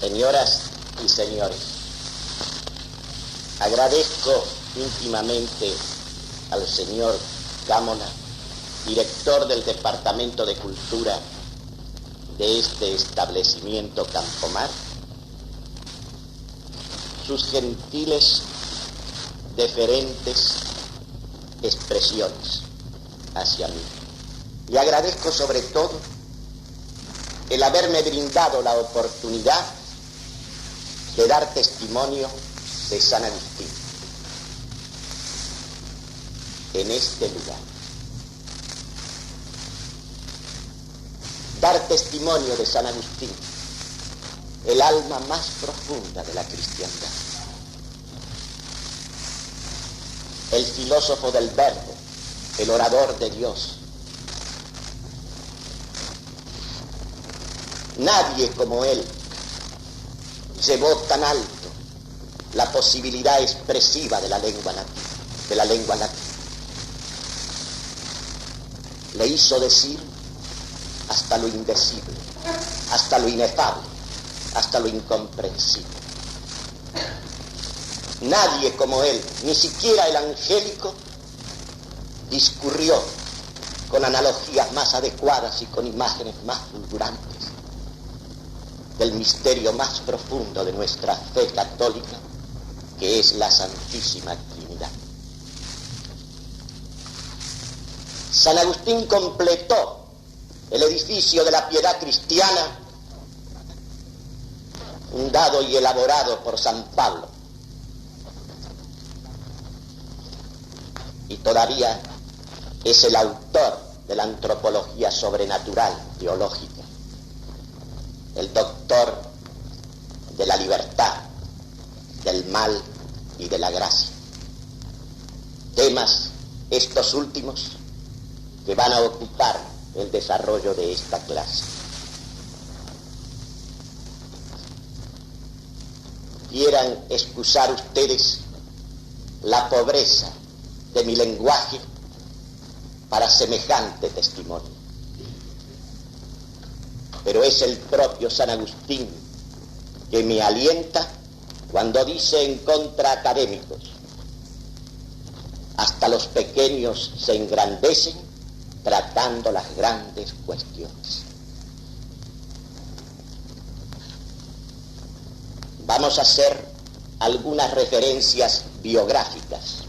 Señoras y señores, agradezco íntimamente al señor Cámona, director del Departamento de Cultura de este establecimiento Campomar, sus gentiles, deferentes expresiones hacia mí. Y agradezco sobre todo el haberme brindado la oportunidad de dar testimonio de San Agustín en este lugar. Dar testimonio de San Agustín, el alma más profunda de la cristiandad, el filósofo del verbo, el orador de Dios. Nadie como él llevó tan alto la posibilidad expresiva de la lengua latina, Le hizo decir hasta lo indecible, hasta lo inefable, hasta lo incomprensible. Nadie como él, ni siquiera el angélico, discurrió con analogías más adecuadas y con imágenes más fulgurantes del misterio más profundo de nuestra fe católica, que es la Santísima Trinidad. San Agustín completó el edificio de la piedad cristiana, fundado y elaborado por San Pablo, y todavía es el autor de la antropología sobrenatural teológica, el doctor de la libertad, del mal y de la gracia. Temas estos últimos que van a ocupar el desarrollo de esta clase. Quieran excusar ustedes la pobreza de mi lenguaje para semejante testimonio. Pero es el propio San Agustín que me alienta cuando dice en contra académicos: hasta los pequeños se engrandecen tratando las grandes cuestiones. Vamos a hacer algunas referencias biográficas.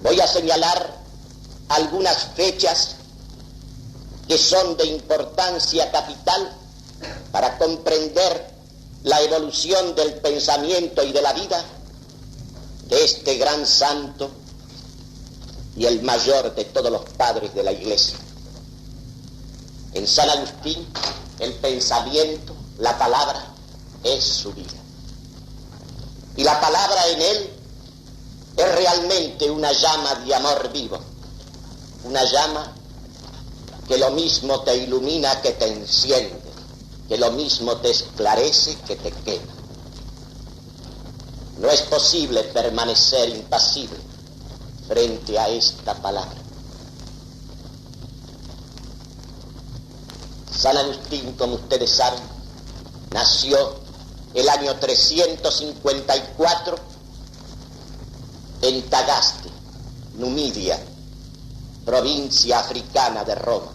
Voy a señalar algunas fechas que son de importancia capital para comprender la evolución del pensamiento y de la vida de este gran santo y el mayor de todos los padres de la Iglesia. En San Agustín, el pensamiento, la palabra, es su vida. Y la palabra en él es realmente una llama de amor vivo, una llama que lo mismo te ilumina que te enciende, que lo mismo te esclarece que te quema. No es posible permanecer impasible frente a esta palabra. San Agustín, como ustedes saben, nació el año 354 en Tagaste, Numidia, provincia africana de Roma.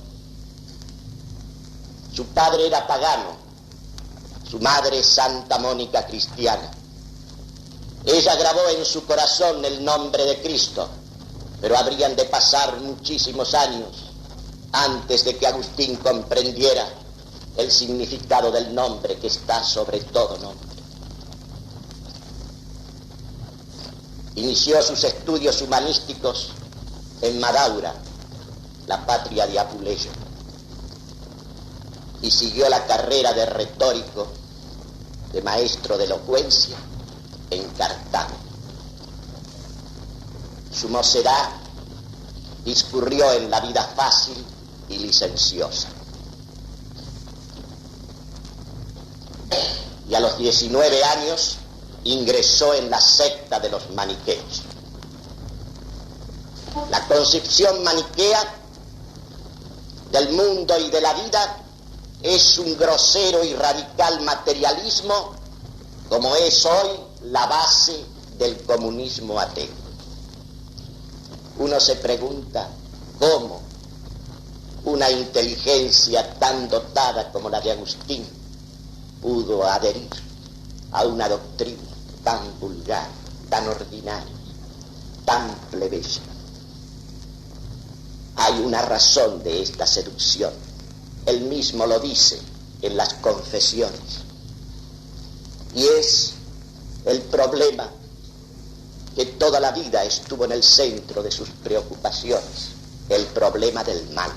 Su padre era pagano, su madre Santa Mónica cristiana. Ella grabó en su corazón el nombre de Cristo, pero habrían de pasar muchísimos años antes de que Agustín comprendiera el significado del nombre que está sobre todo nombre. Inició sus estudios humanísticos en Madaura, la patria de Apuleyo, y siguió la carrera de retórico, de maestro de elocuencia, en Cartago. Su mocedad discurrió en la vida fácil y licenciosa. Y a los 19 años ingresó en la secta de los maniqueos. La concepción maniquea del mundo y de la vida es un grosero y radical materialismo, como es hoy la base del comunismo ateo. Uno se pregunta cómo una inteligencia tan dotada como la de Agustín pudo adherir a una doctrina tan vulgar, tan ordinaria, tan plebeya. Hay una razón de esta seducción. Él mismo lo dice en las Confesiones. Y es el problema que toda la vida estuvo en el centro de sus preocupaciones, el problema del mal.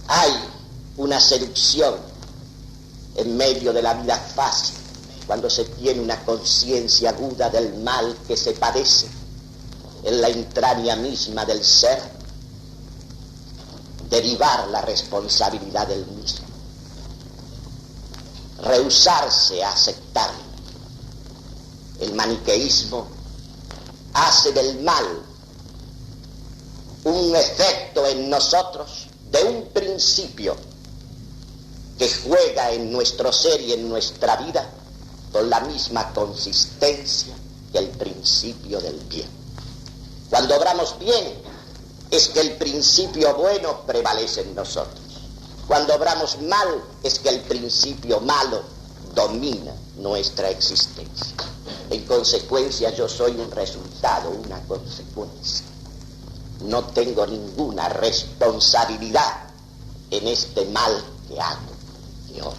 Hay una seducción en medio de la vida fácil, cuando se tiene una conciencia aguda del mal que se padece en la entraña misma del ser, derivar la responsabilidad del mismo, rehusarse a aceptarlo. El maniqueísmo hace del mal un efecto en nosotros de un principio que juega en nuestro ser y en nuestra vida con la misma consistencia que el principio del bien. Cuando obramos bien, es que el principio bueno prevalece en nosotros. Cuando obramos mal, es que el principio malo domina nuestra existencia. En consecuencia, yo soy un resultado, una consecuencia. No tengo ninguna responsabilidad en este mal que hago, que obro.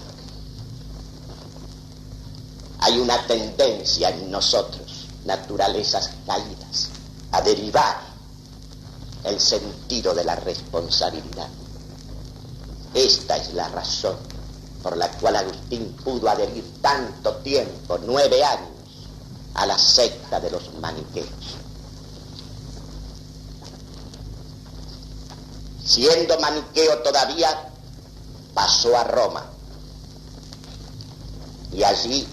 Hay una tendencia en nosotros, naturalezas caídas, a derivar el sentido de la responsabilidad. Esta es la razón por la cual Agustín pudo adherir tanto tiempo, 9 años, a la secta de los maniqueos. Siendo maniqueo todavía, pasó a Roma y allí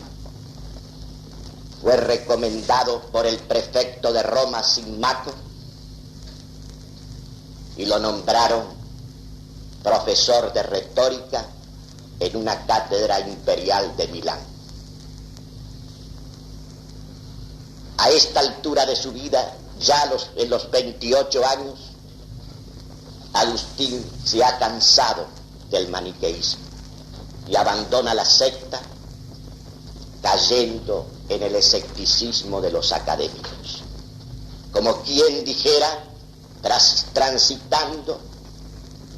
fue recomendado por el prefecto de Roma, Simmaco, y lo nombraron profesor de retórica en una cátedra imperial de Milán. A esta altura de su vida, ya en los 28 años, Agustín se ha cansado del maniqueísmo y abandona la secta, cayendo en el escepticismo de los académicos. Como quien dijera, transitando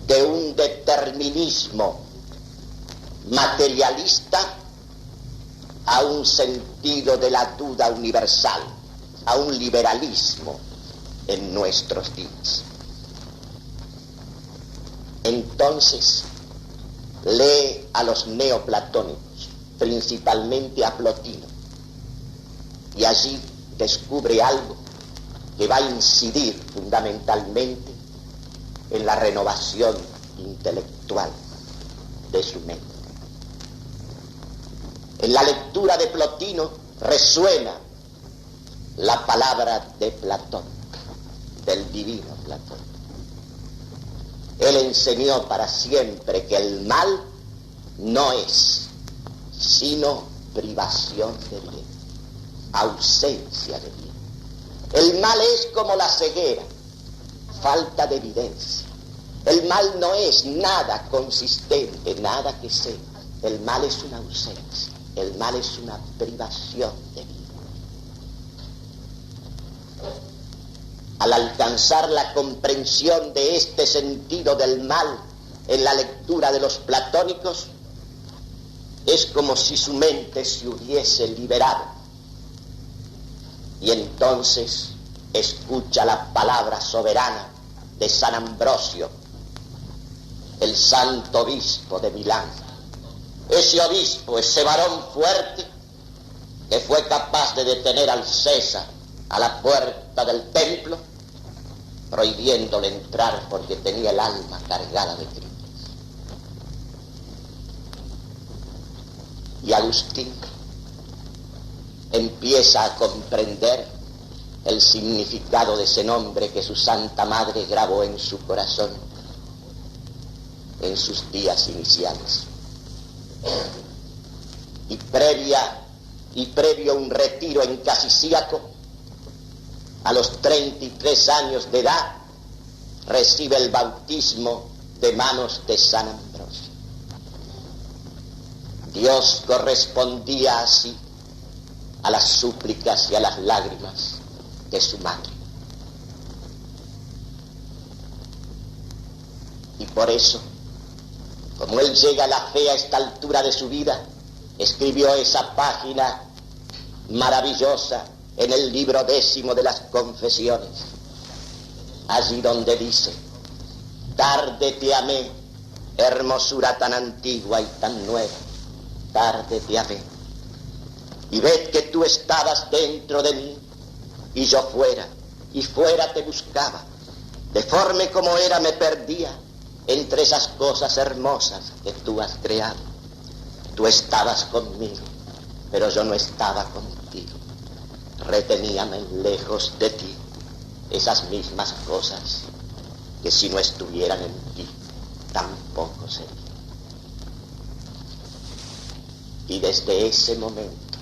de un determinismo materialista a un sentido de la duda universal, a un liberalismo en nuestros días. Entonces lee a los neoplatónicos, principalmente a Plotino, y allí descubre algo que va a incidir fundamentalmente en la renovación intelectual de su mente. En la lectura de Plotino resuena la palabra de Platón, del divino Platón. Él enseñó para siempre que el mal no es sino privación de bien, ausencia de bien. El mal es como la ceguera, falta de evidencia. El mal no es nada consistente, nada que sea. El mal es una ausencia, el mal es una privación de vida. Al alcanzar la comprensión de este sentido del mal en la lectura de los platónicos, es como si su mente se hubiese liberado. Y entonces escucha la palabra soberana de San Ambrosio, el santo obispo de Milán. Ese obispo, ese varón fuerte, que fue capaz de detener al César a la puerta del templo, prohibiéndole entrar porque tenía el alma cargada de crímenes. Y Agustín empieza a comprender el significado de ese nombre que su Santa Madre grabó en su corazón. en sus días iniciales. Y previo a un retiro en Casiciaco, a los 33 años de edad, recibe el bautismo de manos de San Ambrosio. Dios correspondía así a las súplicas y a las lágrimas de su madre. Y por eso, como él llega a la fe a esta altura de su vida, escribió esa página maravillosa en el libro 10 de las Confesiones, allí donde dice: tarde te amé, hermosura tan antigua y tan nueva, tarde te amé, y ved que tú estabas dentro de mí, y yo fuera, y fuera te buscaba, deforme como era me perdía entre esas cosas hermosas que tú has creado. Tú estabas conmigo, pero yo no estaba contigo. Reteníame lejos de ti esas mismas cosas que si no estuvieran en ti, tampoco serían. Y desde ese momento,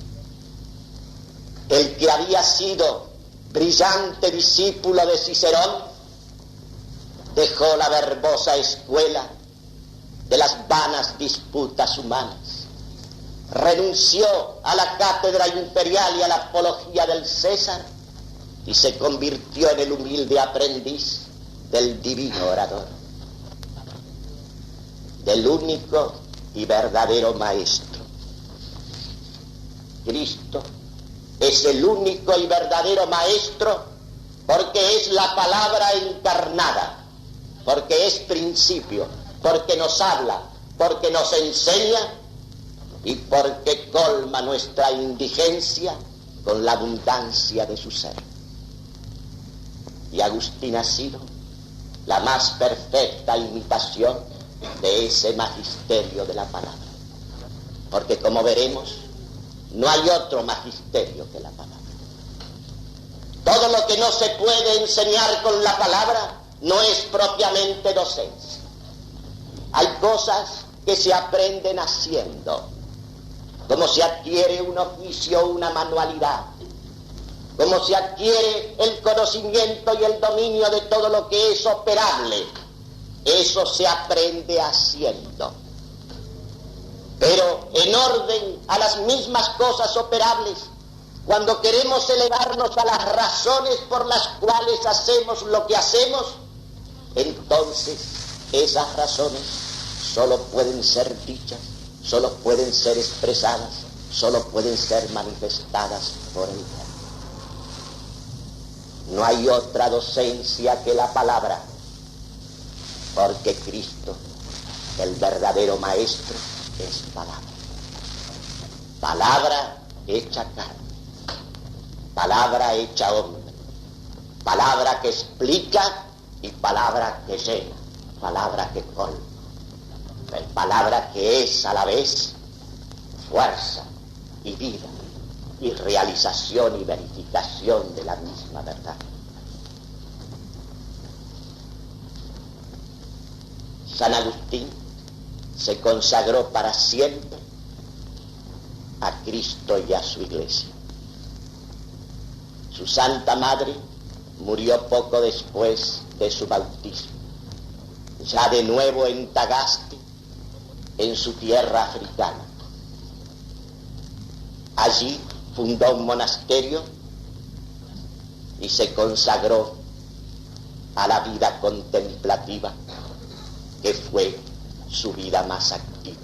el que había sido brillante discípulo de Cicerón dejó la verbosa escuela de las vanas disputas humanas, renunció a la cátedra imperial y a la apología del César y se convirtió en el humilde aprendiz del divino orador, del único y verdadero maestro. Cristo es el único y verdadero maestro porque es la palabra encarnada, porque es principio, porque nos habla, porque nos enseña y porque colma nuestra indigencia con la abundancia de su ser. Y Agustín ha sido la más perfecta imitación de ese magisterio de la palabra, porque como veremos, no hay otro magisterio que la palabra. Todo lo que no se puede enseñar con la palabra no es propiamente docencia. Hay cosas que se aprenden haciendo, como se adquiere un oficio o una manualidad, como se adquiere el conocimiento y el dominio de todo lo que es operable. Eso se aprende haciendo. Pero en orden a las mismas cosas operables, cuando queremos elevarnos a las razones por las cuales hacemos lo que hacemos, entonces esas razones solo pueden ser dichas, solo pueden ser expresadas, solo pueden ser manifestadas por el Verbo. No hay otra docencia que la palabra, porque Cristo, el verdadero maestro, es palabra. Palabra hecha carne, palabra hecha hombre, palabra que explica y palabra que llena, palabra que colma, palabra que es a la vez fuerza y vida y realización y verificación de la misma verdad. San Agustín se consagró para siempre a Cristo y a su Iglesia. Su Santa Madre murió poco después de su bautismo, ya de nuevo en Tagaste, en su tierra africana. Allí fundó un monasterio y se consagró a la vida contemplativa, que fue su vida más activa.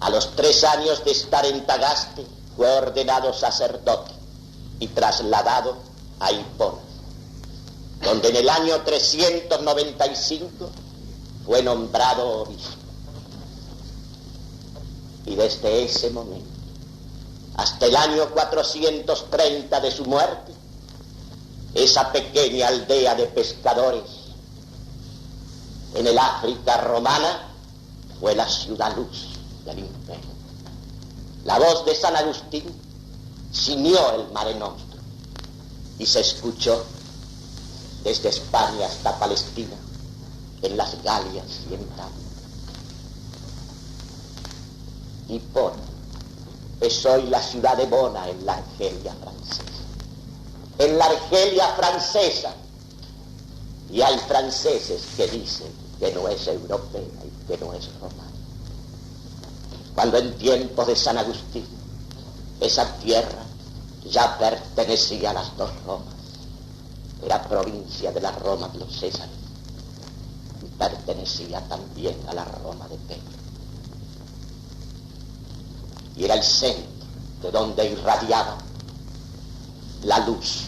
A los 3 años de estar en Tagaste fue ordenado sacerdote y trasladado a Hipona, donde en el año 395 fue nombrado obispo. Y desde ese momento hasta el año 430 de su muerte, esa pequeña aldea de pescadores en el África romana fue la ciudad luz del imperio. La voz de San Agustín ciñó el Mare Nostrum y se escuchó desde España hasta Palestina, en las Galias y en Italia. Hipona es hoy la ciudad de Bona en la Argelia francesa. En la Argelia francesa. Y hay franceses que dicen que no es europea y que no es romana. Cuando en tiempos de San Agustín esa tierra ya pertenecía a las dos Romas. Era provincia de la Roma de los Césares y pertenecía también a la Roma de Pedro. Y era el centro de donde irradiaba la luz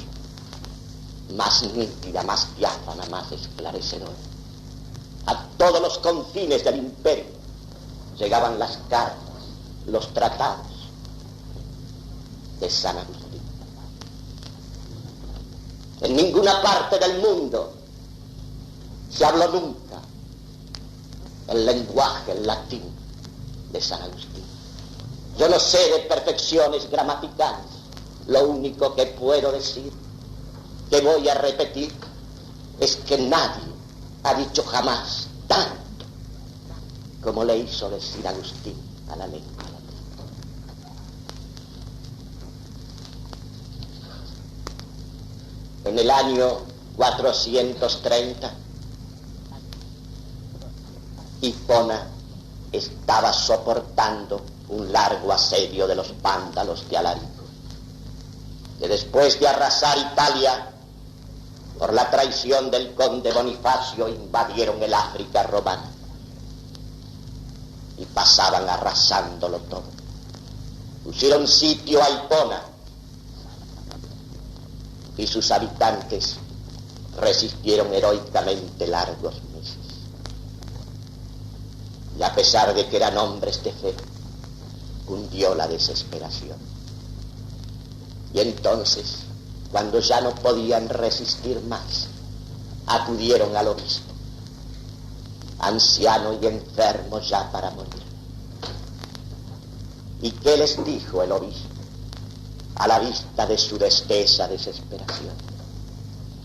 más nítida, más diáfana, más esclarecedora. A todos los confines del imperio llegaban las cartas, los tratados de San Agustín. En ninguna parte del mundo se habló nunca el lenguaje, el latín de San Agustín. Yo no sé de perfecciones gramaticales. Lo único que puedo decir, que voy a repetir, es que nadie ha dicho jamás tanto como le hizo decir Agustín a la lengua latina. En el año 430, Hipona estaba soportando un largo asedio de los vándalos de Alarico, que después de arrasar Italia por la traición del conde Bonifacio invadieron el África romana y pasaban arrasándolo todo. Pusieron sitio a Hipona y sus habitantes resistieron heroicamente largos meses. Y a pesar de que eran hombres de fe, cundió la desesperación. Y entonces, cuando ya no podían resistir más, acudieron al obispo, anciano y enfermo ya para morir. ¿Y qué les dijo el obispo a la vista de su desesperación?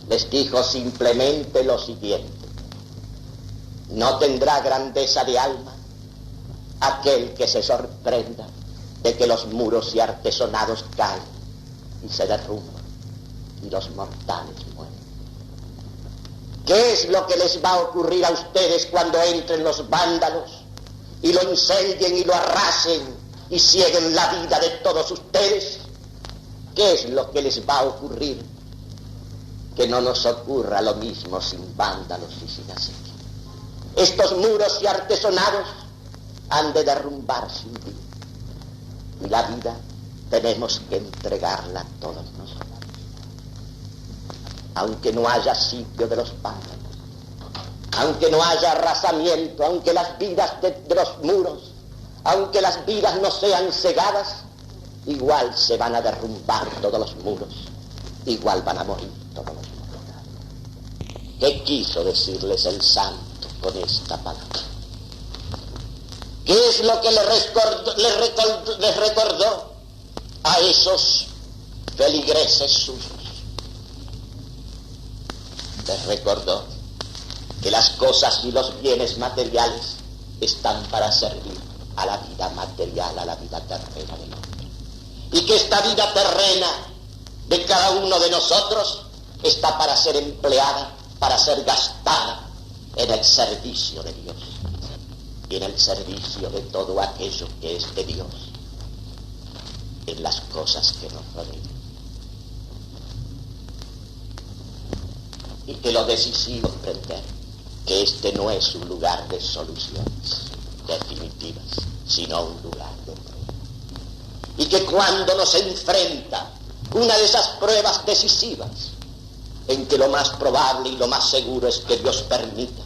Les dijo simplemente lo siguiente: no tendrá grandeza de alma aquel que se sorprenda de que los muros y artesonados caen y se derrumban y los mortales mueren. ¿Qué es lo que les va a ocurrir a ustedes cuando entren los vándalos y lo incendien y lo arrasen y cieguen la vida de todos ustedes? ¿Qué es lo que les va a ocurrir? Que no nos ocurra lo mismo sin vándalos y sin asedio. Estos muros y artesonados han de derrumbar sin vida. Y la vida tenemos que entregarla a todos nosotros. Aunque no haya sitio de los vándalos, aunque no haya arrasamiento, aunque las vidas de los muros, aunque las vidas no sean cegadas, igual se van a derrumbar todos los muros, igual van a morir todos los muros. ¿Qué quiso decirles el santo con esta palabra? ¿Qué es lo que les recordó a esos feligreses suyos? Les recordó que las cosas y los bienes materiales están para servir a la vida material, a la vida terrena del hombre. Y que esta vida terrena de cada uno de nosotros está para ser empleada, para ser gastada en el servicio de Dios y en el servicio de todo aquello que es de Dios, en las cosas que nos rodean. Y que lo decisivo es comprender que este no es un lugar de soluciones definitivas, sino un lugar de prueba. Y que cuando nos enfrenta una de esas pruebas decisivas, en que lo más probable y lo más seguro es que Dios permita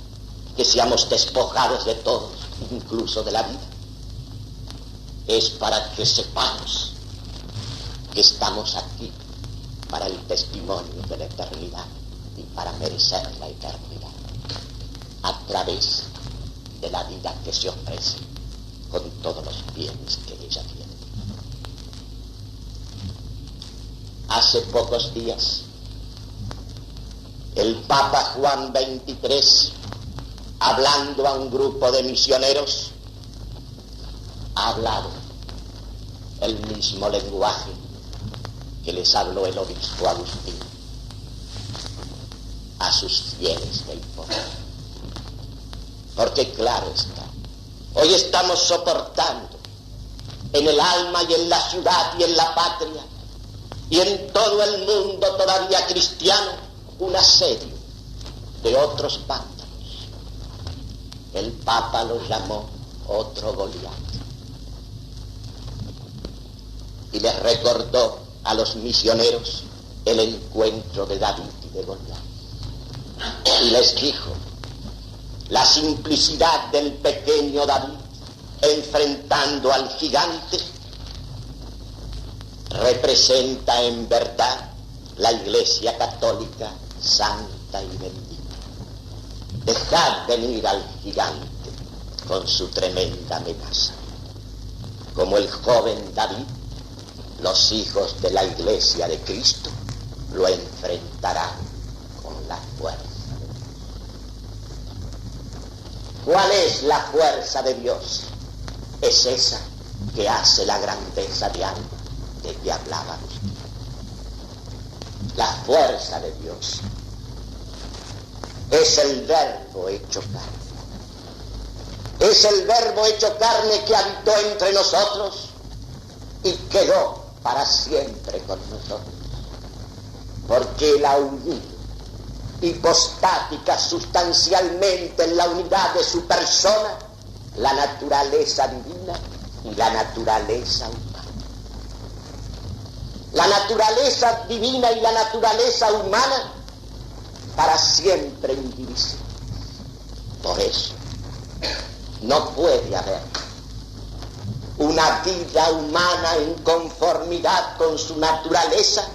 que seamos despojados de todo, incluso de la vida, es para que sepamos que estamos aquí para el testimonio de la eternidad y para merecer la eternidad a través de la vida que se ofrece con todos los bienes que ella tiene. Hace pocos días el Papa Juan XXIII hablando a un grupo de misioneros, ha hablado el mismo lenguaje que les habló el obispo Agustín a sus fieles del poder. Porque claro está, hoy estamos soportando en el alma y en la ciudad y en la patria y en todo el mundo todavía cristiano un asedio de otros vándalos. El Papa los llamó otro Goliat y les recordó a los misioneros el encuentro de David y de Goliat y les dijo: la simplicidad del pequeño David enfrentando al gigante representa en verdad la Iglesia Católica santa y bendita. Dejad venir al gigante con su tremenda amenaza. Como el joven David, los hijos de la Iglesia de Cristo lo enfrentarán con la fuerza de Dios. ¿Cuál es la fuerza de Dios? Es esa que hace la grandeza de alma de que hablaba usted. La fuerza de Dios es el Verbo hecho carne. Es el Verbo hecho carne que habitó entre nosotros y quedó para siempre con nosotros. Porque Él ha unido hipostática sustancialmente en la unidad de su persona la naturaleza divina y la naturaleza humana. La naturaleza divina y la naturaleza humana para siempre indivisibles. Por eso no puede haber una vida humana en conformidad con su naturaleza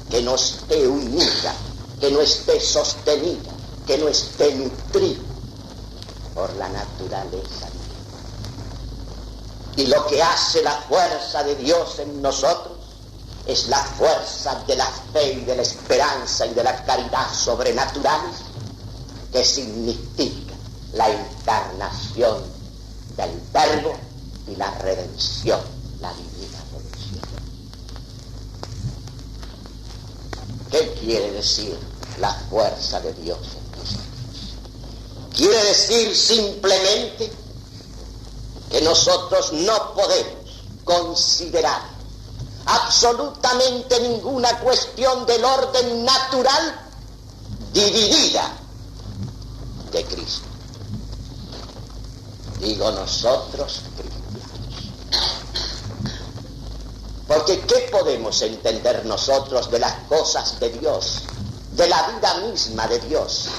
que no esté unida, que no esté sostenida, que no esté nutrida por la naturaleza divina. Y lo que hace la fuerza de Dios en nosotros es la fuerza de la fe y de la esperanza y de la caridad sobrenaturales, que significa la encarnación del Verbo y la redención, la divina redención. ¿Qué quiere decir la fuerza de Dios en nosotros? Quiere decir simplemente que nosotros no podemos considerar absolutamente ninguna cuestión del orden natural dividida de Cristo. Digo nosotros cristianos. Porque ¿qué podemos entender nosotros de las cosas de Dios, de la vida misma de Dios?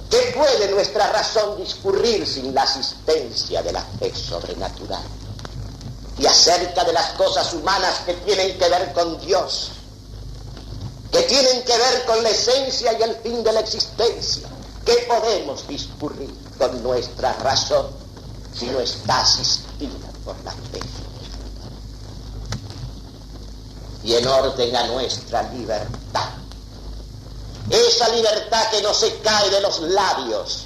¿Qué puede nuestra razón discurrir sin la asistencia de la fe sobrenatural? Y acerca de las cosas humanas que tienen que ver con Dios, que tienen que ver con la esencia y el fin de la existencia, ¿qué podemos discurrir con nuestra razón si no está asistida por la fe? Y en orden a nuestra libertad, esa libertad que no se cae de los labios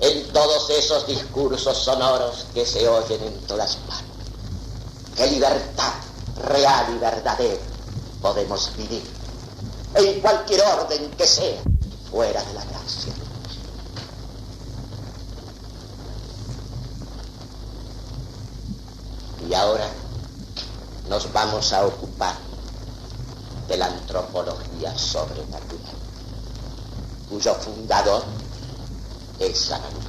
en todos esos discursos sonoros que se oyen en todas partes. ¿Qué libertad real y verdadera podemos vivir en cualquier orden que sea fuera de la gracia de Dios? Y ahora nos vamos a ocupar de la antropología sobrenatural, cuyo fundador es San Agustín.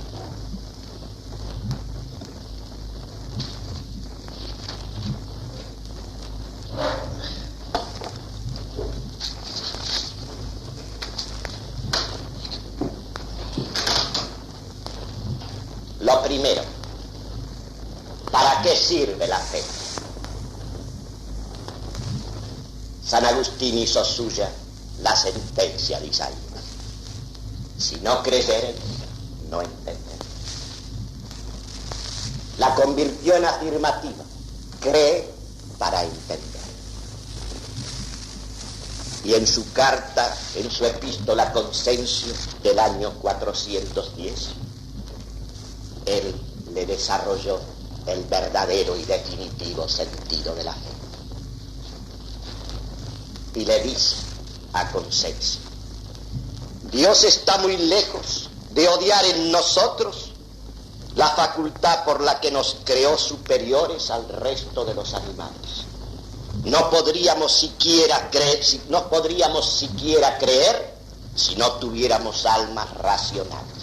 Lo primero, ¿para qué sirve la fe? San Agustín hizo suya la sentencia de Isaías: si no creyereis, no entenderéis. La convirtió en afirmativa: cree para entender. Y en su carta, en su epístola Consensio del año 410, él le desarrolló el verdadero y definitivo sentido de la fe. Y le dice a Concepción: Dios está muy lejos de odiar en nosotros la facultad por la que nos creó superiores al resto de los animales. No podríamos siquiera creer si no tuviéramos almas racionales.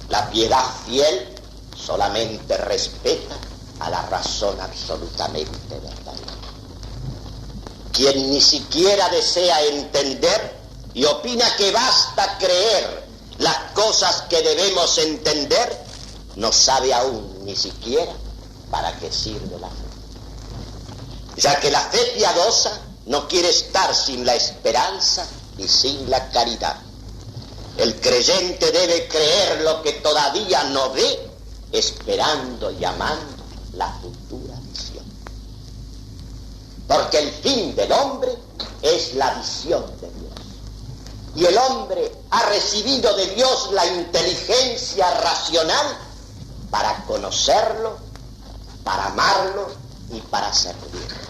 La piedad fiel solamente respeta a la razón absolutamente verdadera. Quien ni siquiera desea entender y opina que basta creer las cosas que debemos entender, no sabe aún ni siquiera para qué sirve la fe. Ya que la fe piadosa no quiere estar sin la esperanza y sin la caridad. El creyente debe creer lo que todavía no ve, esperando y amando la futura visión. Porque el fin del hombre es la visión de Dios. Y el hombre ha recibido de Dios la inteligencia racional para conocerlo, para amarlo y para servirlo.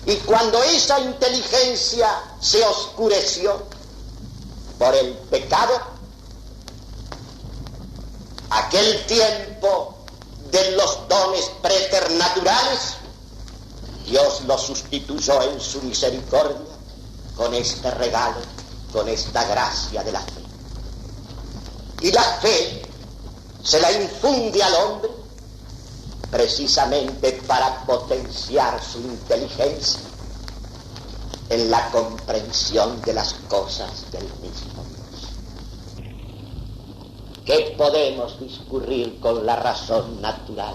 Y cuando esa inteligencia se oscureció por el pecado, aquel tiempo de los dones preternaturales, Dios lo sustituyó en su misericordia con este regalo, con esta gracia de la fe. Y la fe se la infunde al hombre precisamente para potenciar su inteligencia en la comprensión de las cosas del mismo Dios. ¿Qué podemos discurrir con la razón natural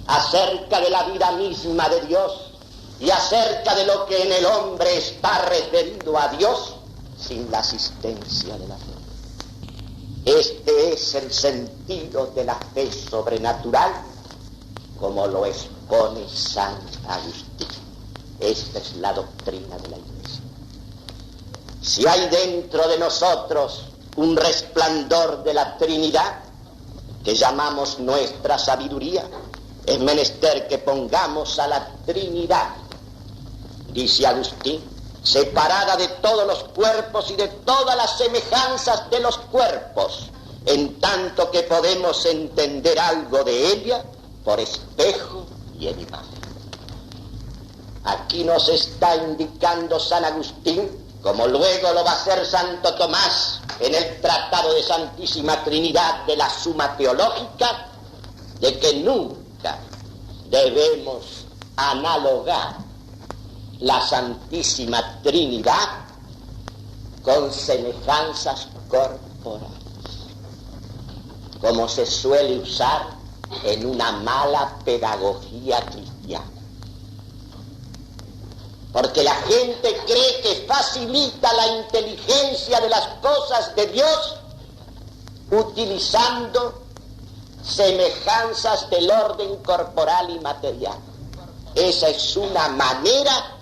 acerca de la vida misma de Dios y acerca de lo que en el hombre está referido a Dios sin la asistencia de la fe? Este es el sentido de la fe sobrenatural, como lo expone San Agustín. Esta es la doctrina de la Iglesia. Si hay dentro de nosotros un resplandor de la Trinidad, que llamamos nuestra sabiduría, es menester que pongamos a la Trinidad, dice Agustín, separada de todos los cuerpos y de todas las semejanzas de los cuerpos, en tanto que podemos entender algo de ella por espejo y en imagen. Aquí nos está indicando San Agustín, como luego lo va a hacer Santo Tomás en el Tratado de Santísima Trinidad de la Suma Teológica, de que nunca debemos analogar la Santísima Trinidad con semejanzas corporales, como se suele usar en una mala pedagogía cristiana. Porque la gente cree que facilita la inteligencia de las cosas de Dios utilizando semejanzas del orden corporal y material. Esa es una manera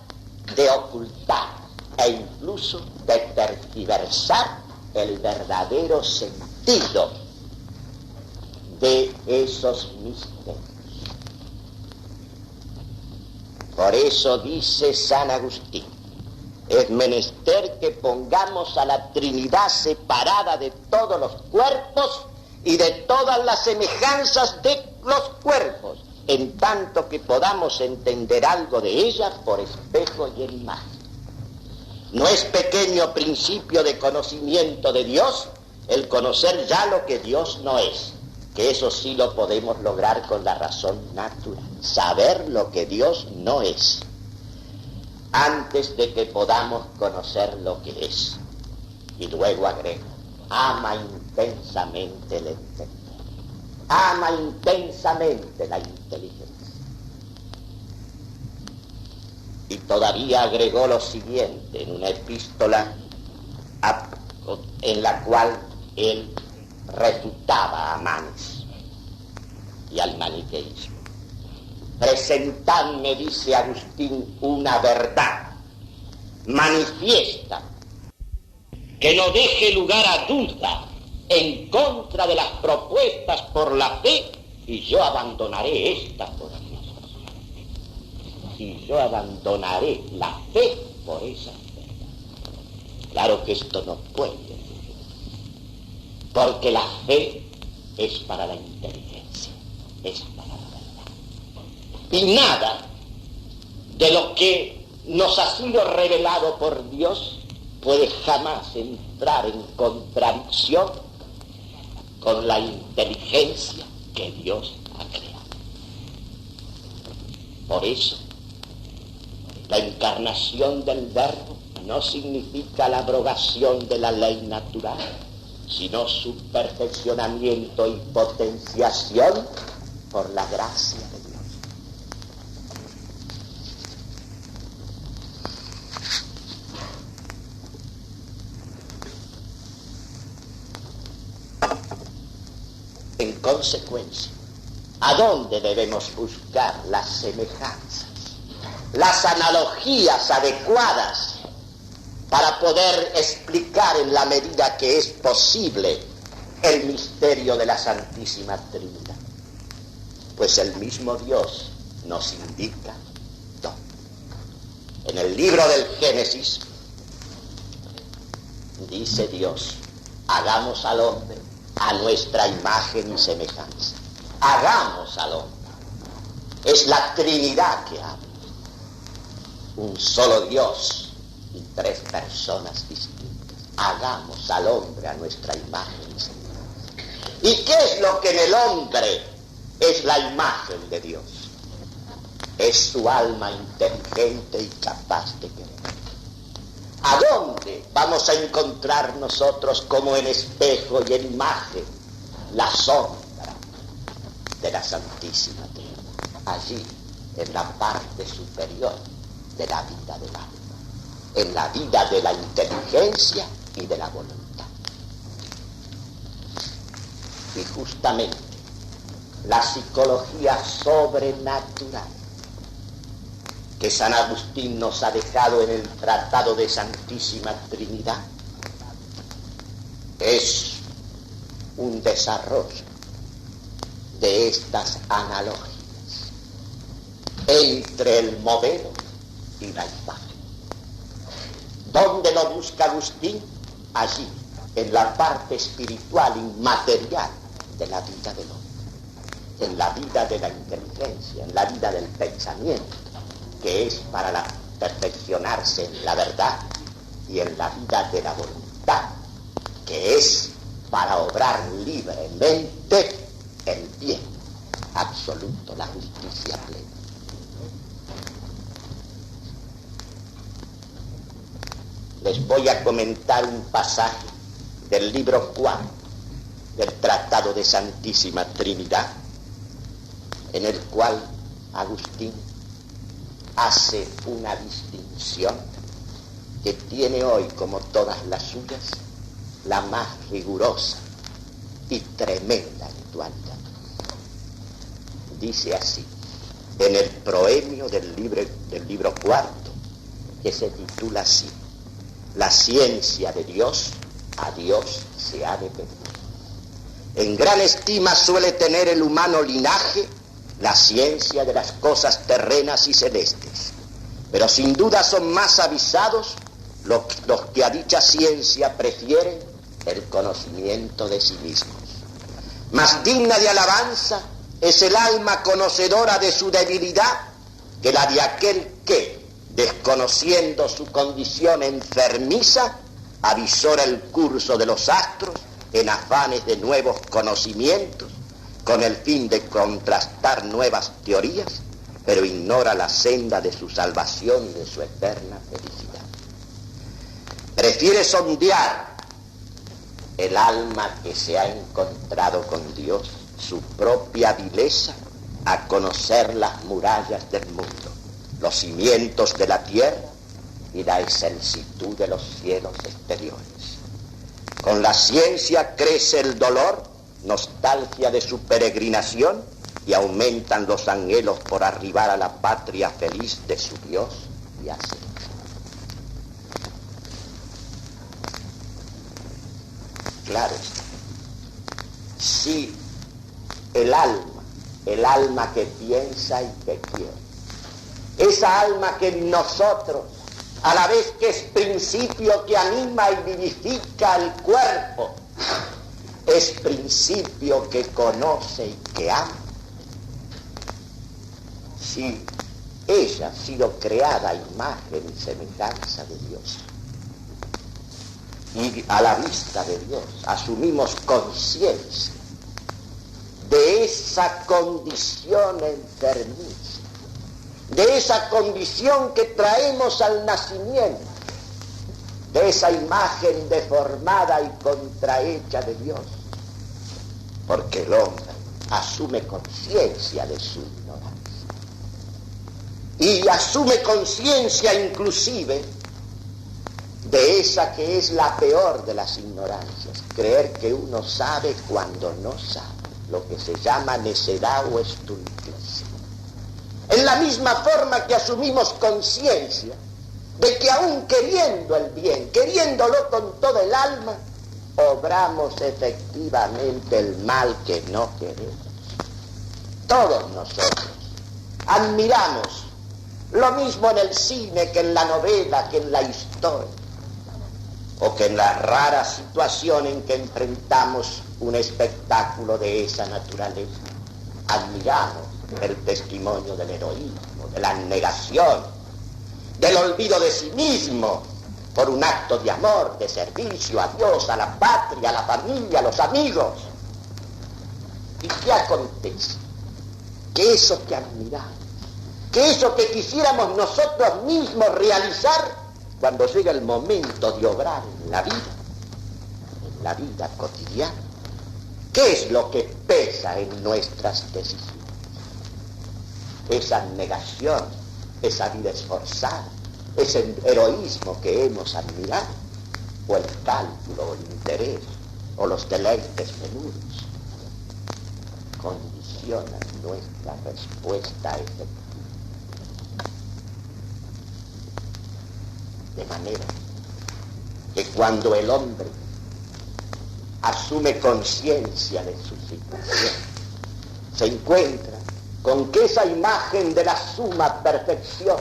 de ocultar e incluso de tergiversar el verdadero sentido de esos misterios. Por eso dice San Agustín, es menester que pongamos a la Trinidad separada de todos los cuerpos y de todas las semejanzas de los cuerpos, en tanto que podamos entender algo de ella por espejo y en imagen. No es pequeño principio de conocimiento de Dios el conocer ya lo que Dios no es, que eso sí lo podemos lograr con la razón natural, saber lo que Dios no es, antes de que podamos conocer lo que es. Y luego agrega, ama intensamente el entender, ama intensamente la inteligencia. Y todavía agregó lo siguiente en una epístola en la cual él refutaba a Manes y al maniqueísmo. Presentadme, dice Agustín, una verdad manifiesta que no deje lugar a duda en contra de las propuestas por la fe, y yo abandonaré esta por Dios. Y yo abandonaré la fe por esa verdad. Claro que esto no puede ocurrir, porque la fe es para la inteligencia, es para la verdad. Y nada de lo que nos ha sido revelado por Dios puede jamás entrar en contradicción con la inteligencia que Dios ha creado. Por eso, la encarnación del Verbo no significa la abrogación de la ley natural, sino su perfeccionamiento y potenciación por la gracia de Dios. En consecuencia, ¿a dónde debemos buscar las semejanzas, las analogías adecuadas para poder explicar en la medida que es posible el misterio de la Santísima Trinidad? Pues el mismo Dios nos indica dónde. En el libro del Génesis dice Dios: hagamos al hombre a nuestra imagen y semejanza. Hagamos al hombre. Es la Trinidad que habla. Un solo Dios y tres personas distintas. Hagamos al hombre a nuestra imagen y semejanza. ¿Y qué es lo que en el hombre es la imagen de Dios? Es su alma inteligente y capaz de querer. ¿A dónde vamos a encontrar nosotros como en espejo y en imagen la sombra de la Santísima Trinidad? Allí, en la parte superior de la vida del alma, en la vida de la inteligencia y de la voluntad. Y justamente la psicología sobrenatural que San Agustín nos ha dejado en el Tratado de Santísima Trinidad es un desarrollo de estas analogías entre el modelo y la imagen. ¿Dónde lo busca Agustín? Allí, en la parte espiritual inmaterial de la vida del hombre, en la vida de la inteligencia, en la vida del pensamiento, que es para perfeccionarse en la verdad, y en la vida de la voluntad, que es para obrar libremente el bien absoluto, la justicia plena. Les voy a comentar un pasaje del libro 4 del Tratado de Santísima Trinidad, en el cual Agustín hace una distinción que tiene hoy, como todas las suyas, la más rigurosa y tremenda actualidad. Dice así, en el proemio del libro 4, que se titula así: la ciencia de Dios, a Dios se ha de pedir. En gran estima suele tener el humano linaje la ciencia de las cosas terrenas y celestes, pero sin duda son más avisados los que a dicha ciencia prefieren el conocimiento de sí mismos. Más digna de alabanza es el alma conocedora de su debilidad que la de aquel que, desconociendo su condición enfermiza, avisora el curso de los astros en afanes de nuevos conocimientos, con el fin de contrastar nuevas teorías, pero ignora la senda de su salvación y de su eterna felicidad. Prefiere sondear el alma que se ha encontrado con Dios, su propia vileza, a conocer las murallas del mundo, los cimientos de la tierra y la excelsitud de los cielos exteriores. Con la ciencia crece el dolor, nostalgia de su peregrinación, y aumentan los anhelos por arribar a la patria feliz de su Dios y así. Claro está. Sí, el alma que piensa y que quiere. Esa alma que en nosotros, a la vez que es principio que anima y vivifica el cuerpo, es principio que conoce y que ama. Sí, ella ha sido creada a imagen y semejanza de Dios. Y a la vista de Dios asumimos conciencia de esa condición enfermiza, de esa condición que traemos al nacimiento, de esa imagen deformada y contrahecha de Dios, porque el hombre asume conciencia de su ignorancia y asume conciencia inclusive de esa que es la peor de las ignorancias, creer que uno sabe cuando no sabe, lo que se llama necedad o estulticia. En la misma forma que asumimos conciencia de que aún queriendo el bien, queriéndolo con todo el alma, obramos efectivamente el mal que no queremos. Todos nosotros admiramos lo mismo en el cine que en la novela, que en la historia, o que en la rara situación en que enfrentamos un espectáculo de esa naturaleza. Admiramos el testimonio del heroísmo, de la abnegación, del olvido de sí mismo por un acto de amor, de servicio a Dios, a la patria, a la familia, a los amigos. ¿Y qué acontece? Que eso que admiramos, que eso que quisiéramos nosotros mismos realizar, cuando llega el momento de obrar en la vida cotidiana, ¿qué es lo que pesa en nuestras decisiones? Esa abnegación, esa vida esforzada, ese heroísmo que hemos admirado, o el cálculo, o el interés, o los deleites menudos, condicionan nuestra respuesta efectiva. De manera que cuando el hombre asume conciencia de su situación, se encuentra con que esa imagen de la suma perfección,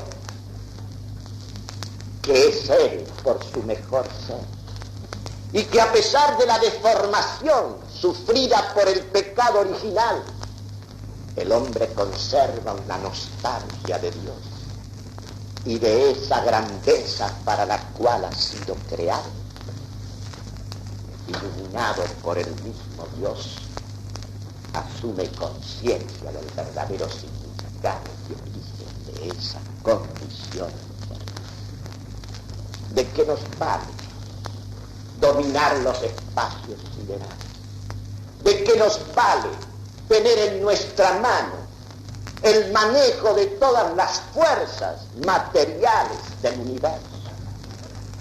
que es él por su mejor ser, y que a pesar de la deformación sufrida por el pecado original, el hombre conserva una nostalgia de Dios y de esa grandeza para la cual ha sido creado, iluminado por el mismo Dios, asume conciencia del verdadero significado y origen de esa condición. ¿De qué nos vale dominar los espacios siderales? ¿De qué nos vale tener en nuestra mano el manejo de todas las fuerzas materiales del universo?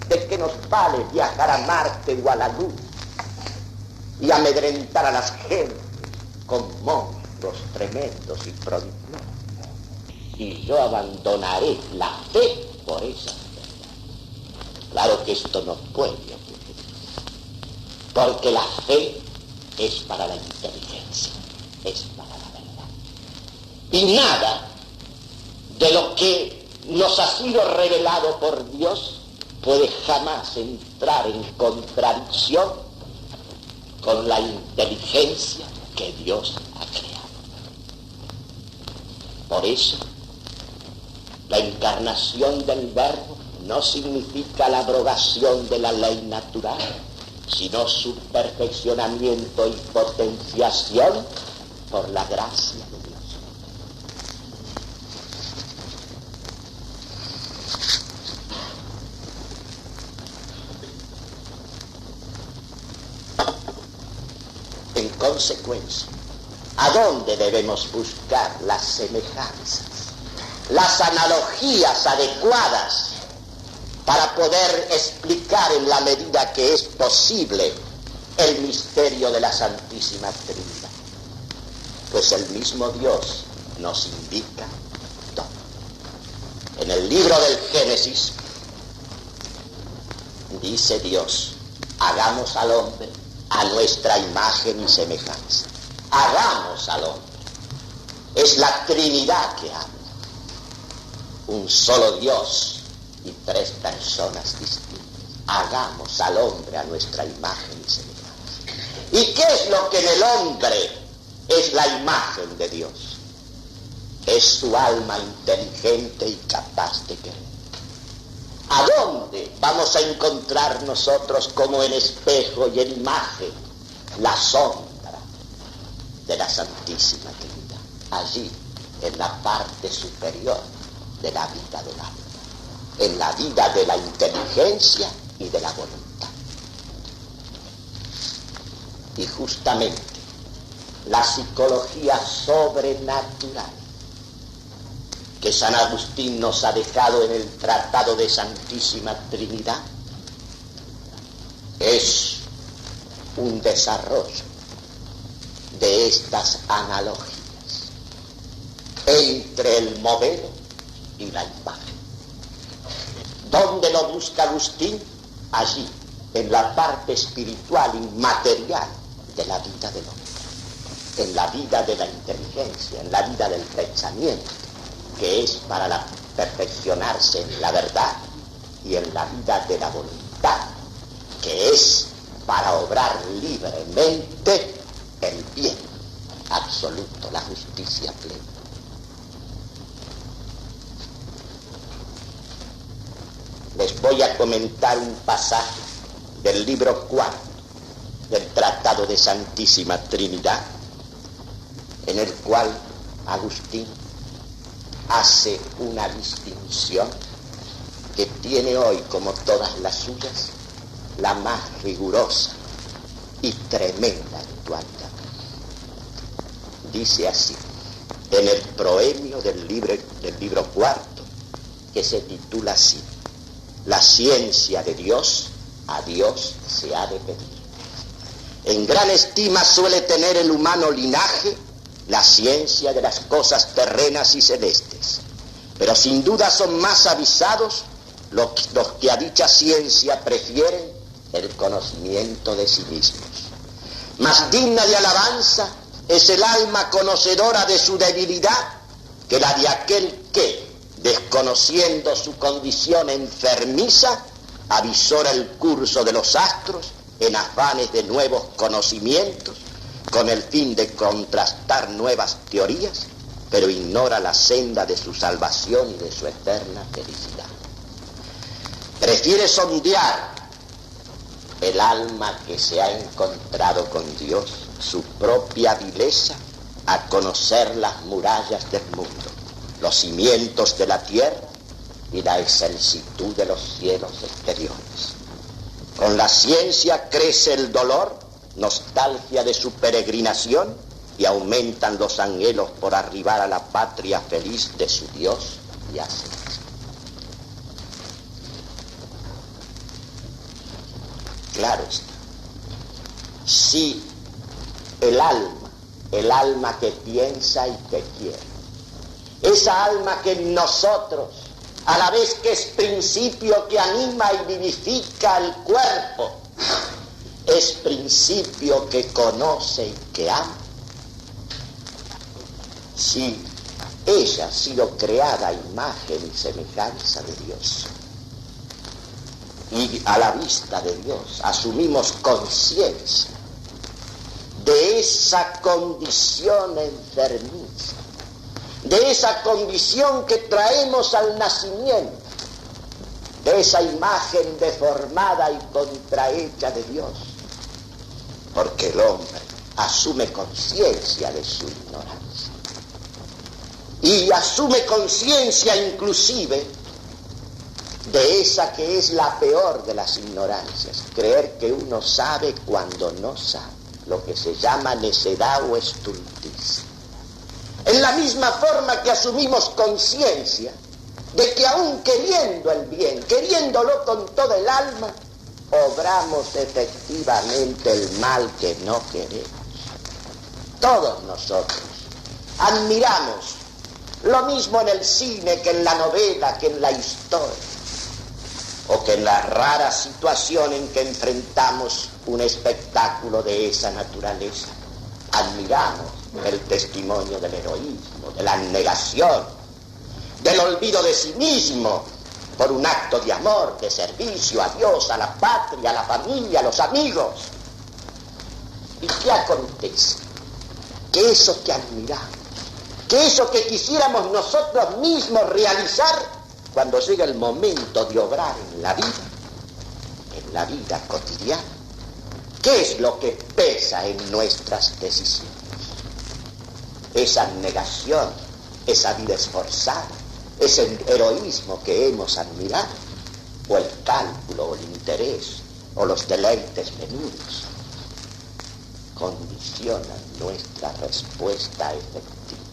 ¿De qué nos vale viajar a Marte o a la Luna y amedrentar a las gentes con monstruos tremendos y prodigiosos? Y yo abandonaré la fe por esas verdades. Claro que esto no puede ocurrir, porque la fe es para la inteligencia, es para la verdad. Y nada de lo que nos ha sido revelado por Dios puede jamás entrar en contradicción con la inteligencia que Dios ha creado. Por eso, la encarnación del Verbo no significa la abrogación de la ley natural, sino su perfeccionamiento y potenciación por la gracia de Dios. En consecuencia, ¿a dónde debemos buscar las semejanzas, las analogías adecuadas para poder explicar en la medida que es posible el misterio de la Santísima Trinidad? Pues el mismo Dios nos indica todo. En el libro del Génesis dice Dios: hagamos al hombre a nuestra imagen y semejanza. Hagamos al hombre. Es la Trinidad que habla. Un solo Dios y tres personas distintas. Hagamos al hombre a nuestra imagen y semejanza. ¿Y qué es lo que en el hombre es la imagen de Dios? Es su alma inteligente y capaz de querer. ¿A dónde vamos a encontrar nosotros como en espejo y en imagen la sombra de la Santísima Trinidad? Allí, en la parte superior de la vida del alma, en la vida de la inteligencia y de la voluntad. Y justamente la psicología sobrenatural que San Agustín nos ha dejado en el Tratado de Santísima Trinidad es un desarrollo de estas analogías entre el modelo y la imagen. ¿Dónde lo busca Agustín? Allí, en la parte espiritual inmaterial de la vida del hombre, en la vida de la inteligencia, en la vida del pensamiento, que es para perfeccionarse en la verdad, y en la vida de la voluntad, que es para obrar libremente el bien absoluto, la justicia plena. Les voy a comentar un pasaje del libro 4 del Tratado de Santísima Trinidad, en el cual Agustín hace una distinción que tiene hoy, como todas las suyas, la más rigurosa y tremenda actualidad. Dice así, en el proemio del libro 4, que se titula así: La ciencia de Dios, a Dios se ha de pedir. En gran estima suele tener el humano linaje la ciencia de las cosas terrenas y celestes, pero sin duda son más avisados los que a dicha ciencia prefieren el conocimiento de sí mismos. Más digna de alabanza es el alma conocedora de su debilidad que la de aquel que, desconociendo su condición enfermiza, avisora el curso de los astros en afanes de nuevos conocimientos, con el fin de contrastar nuevas teorías, pero ignora la senda de su salvación y de su eterna felicidad. Prefiere sondear el alma que se ha encontrado con Dios, su propia vileza, a conocer las murallas del mundo, los cimientos de la tierra y la excelsitud de los cielos exteriores. Con la ciencia crece el dolor, nostalgia de su peregrinación, y aumentan los anhelos por arribar a la patria feliz de su Dios y a sí mismo. Claro está. Si el alma que piensa y que quiere, esa alma que en nosotros, a la vez que es principio que anima y vivifica el cuerpo, es principio que conoce y que ama, si ella ha sido creada a imagen y semejanza de Dios, y a la vista de Dios asumimos conciencia de esa condición enfermiza, de esa condición que traemos al nacimiento, de esa imagen deformada y contrahecha de Dios, porque el hombre asume conciencia de su ignorancia y asume conciencia inclusive de esa que es la peor de las ignorancias, creer que uno sabe cuando no sabe, lo que se llama necedad o estulticia. En la misma forma que asumimos conciencia de que aún queriendo el bien, queriéndolo con todo el alma, obramos efectivamente el mal que no queremos. Todos nosotros admiramos lo mismo en el cine que en la novela, que en la historia. o que en la rara situación en que enfrentamos un espectáculo de esa naturaleza, admiramos el testimonio del heroísmo, de la abnegación, del olvido de sí mismo por un acto de amor, de servicio a Dios, a la patria, a la familia, a los amigos. ¿Y qué acontece? Que eso que admiramos, que eso que quisiéramos nosotros mismos realizar, cuando llega el momento de obrar en la vida cotidiana, ¿qué es lo que pesa en nuestras decisiones? Esa abnegación, esa vida esforzada, ese heroísmo que hemos admirado, o el cálculo, o el interés, o los deleites menudos, condicionan nuestra respuesta efectiva.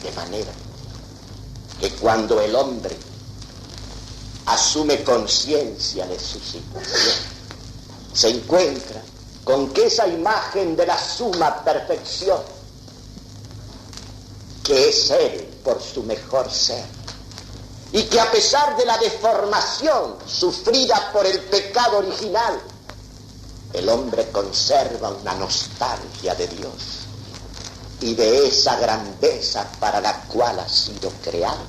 De manera que cuando el hombre asume conciencia de su situación, se encuentra con que esa imagen de la suma perfección, que es él por su mejor ser, y que a pesar de la deformación sufrida por el pecado original, el hombre conserva una nostalgia de Dios y de esa grandeza para la cual ha sido creado,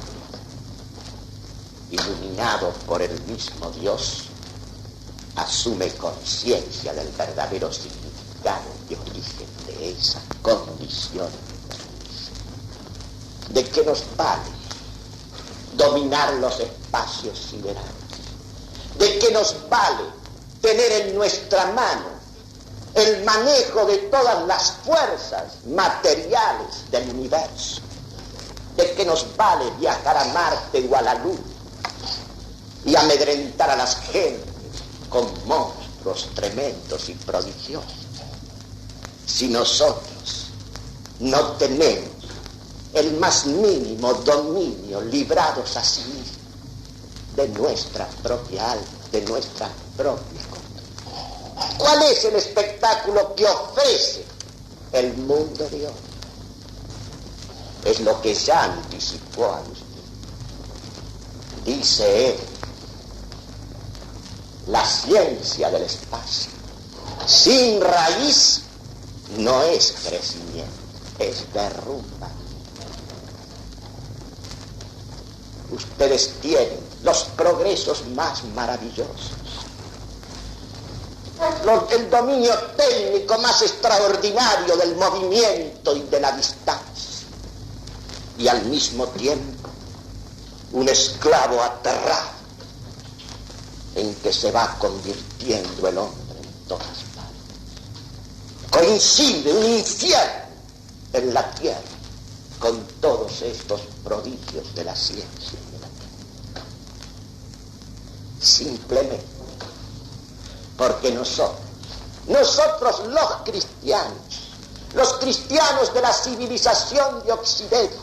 iluminado por el mismo Dios, asume conciencia del verdadero significado y origen de esa condición. ¿De qué nos vale dominar los espacios siderales? ¿De qué nos vale tener en nuestra mano el manejo de todas las fuerzas materiales del universo? ¿De qué nos vale viajar a Marte o a la Luna y amedrentar a las gentes con monstruos tremendos y prodigiosos, si nosotros no tenemos el más mínimo dominio, librados a sí mismos de nuestra propia alma, de nuestra propia conducta? ¿Cuál es el espectáculo que ofrece el mundo de hoy? Es lo que ya anticipó Agustín. Dice él: la ciencia del espacio sin raíz no es crecimiento, es derrumba. Ustedes tienen los progresos más maravillosos, el dominio técnico más extraordinario del movimiento y de la distancia, y al mismo tiempo un esclavo aterrado en que se va convirtiendo el hombre en todas partes. Coincide un infierno en la tierra con todos estos prodigios de la ciencia y de la técnica. Simplemente porque nosotros los cristianos de la civilización de Occidente,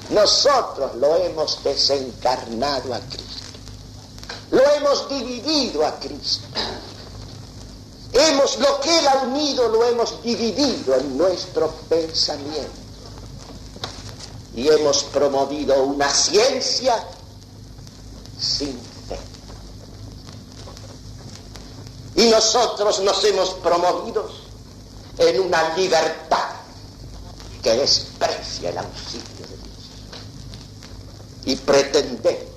nosotros lo hemos desencarnado a Cristo. Lo hemos dividido a Cristo. Lo que Él ha unido lo hemos dividido en nuestro pensamiento. Y hemos promovido una ciencia sin fe. Y nosotros nos hemos promovido en una libertad que desprecia el auxilio de Dios. Y pretendemos,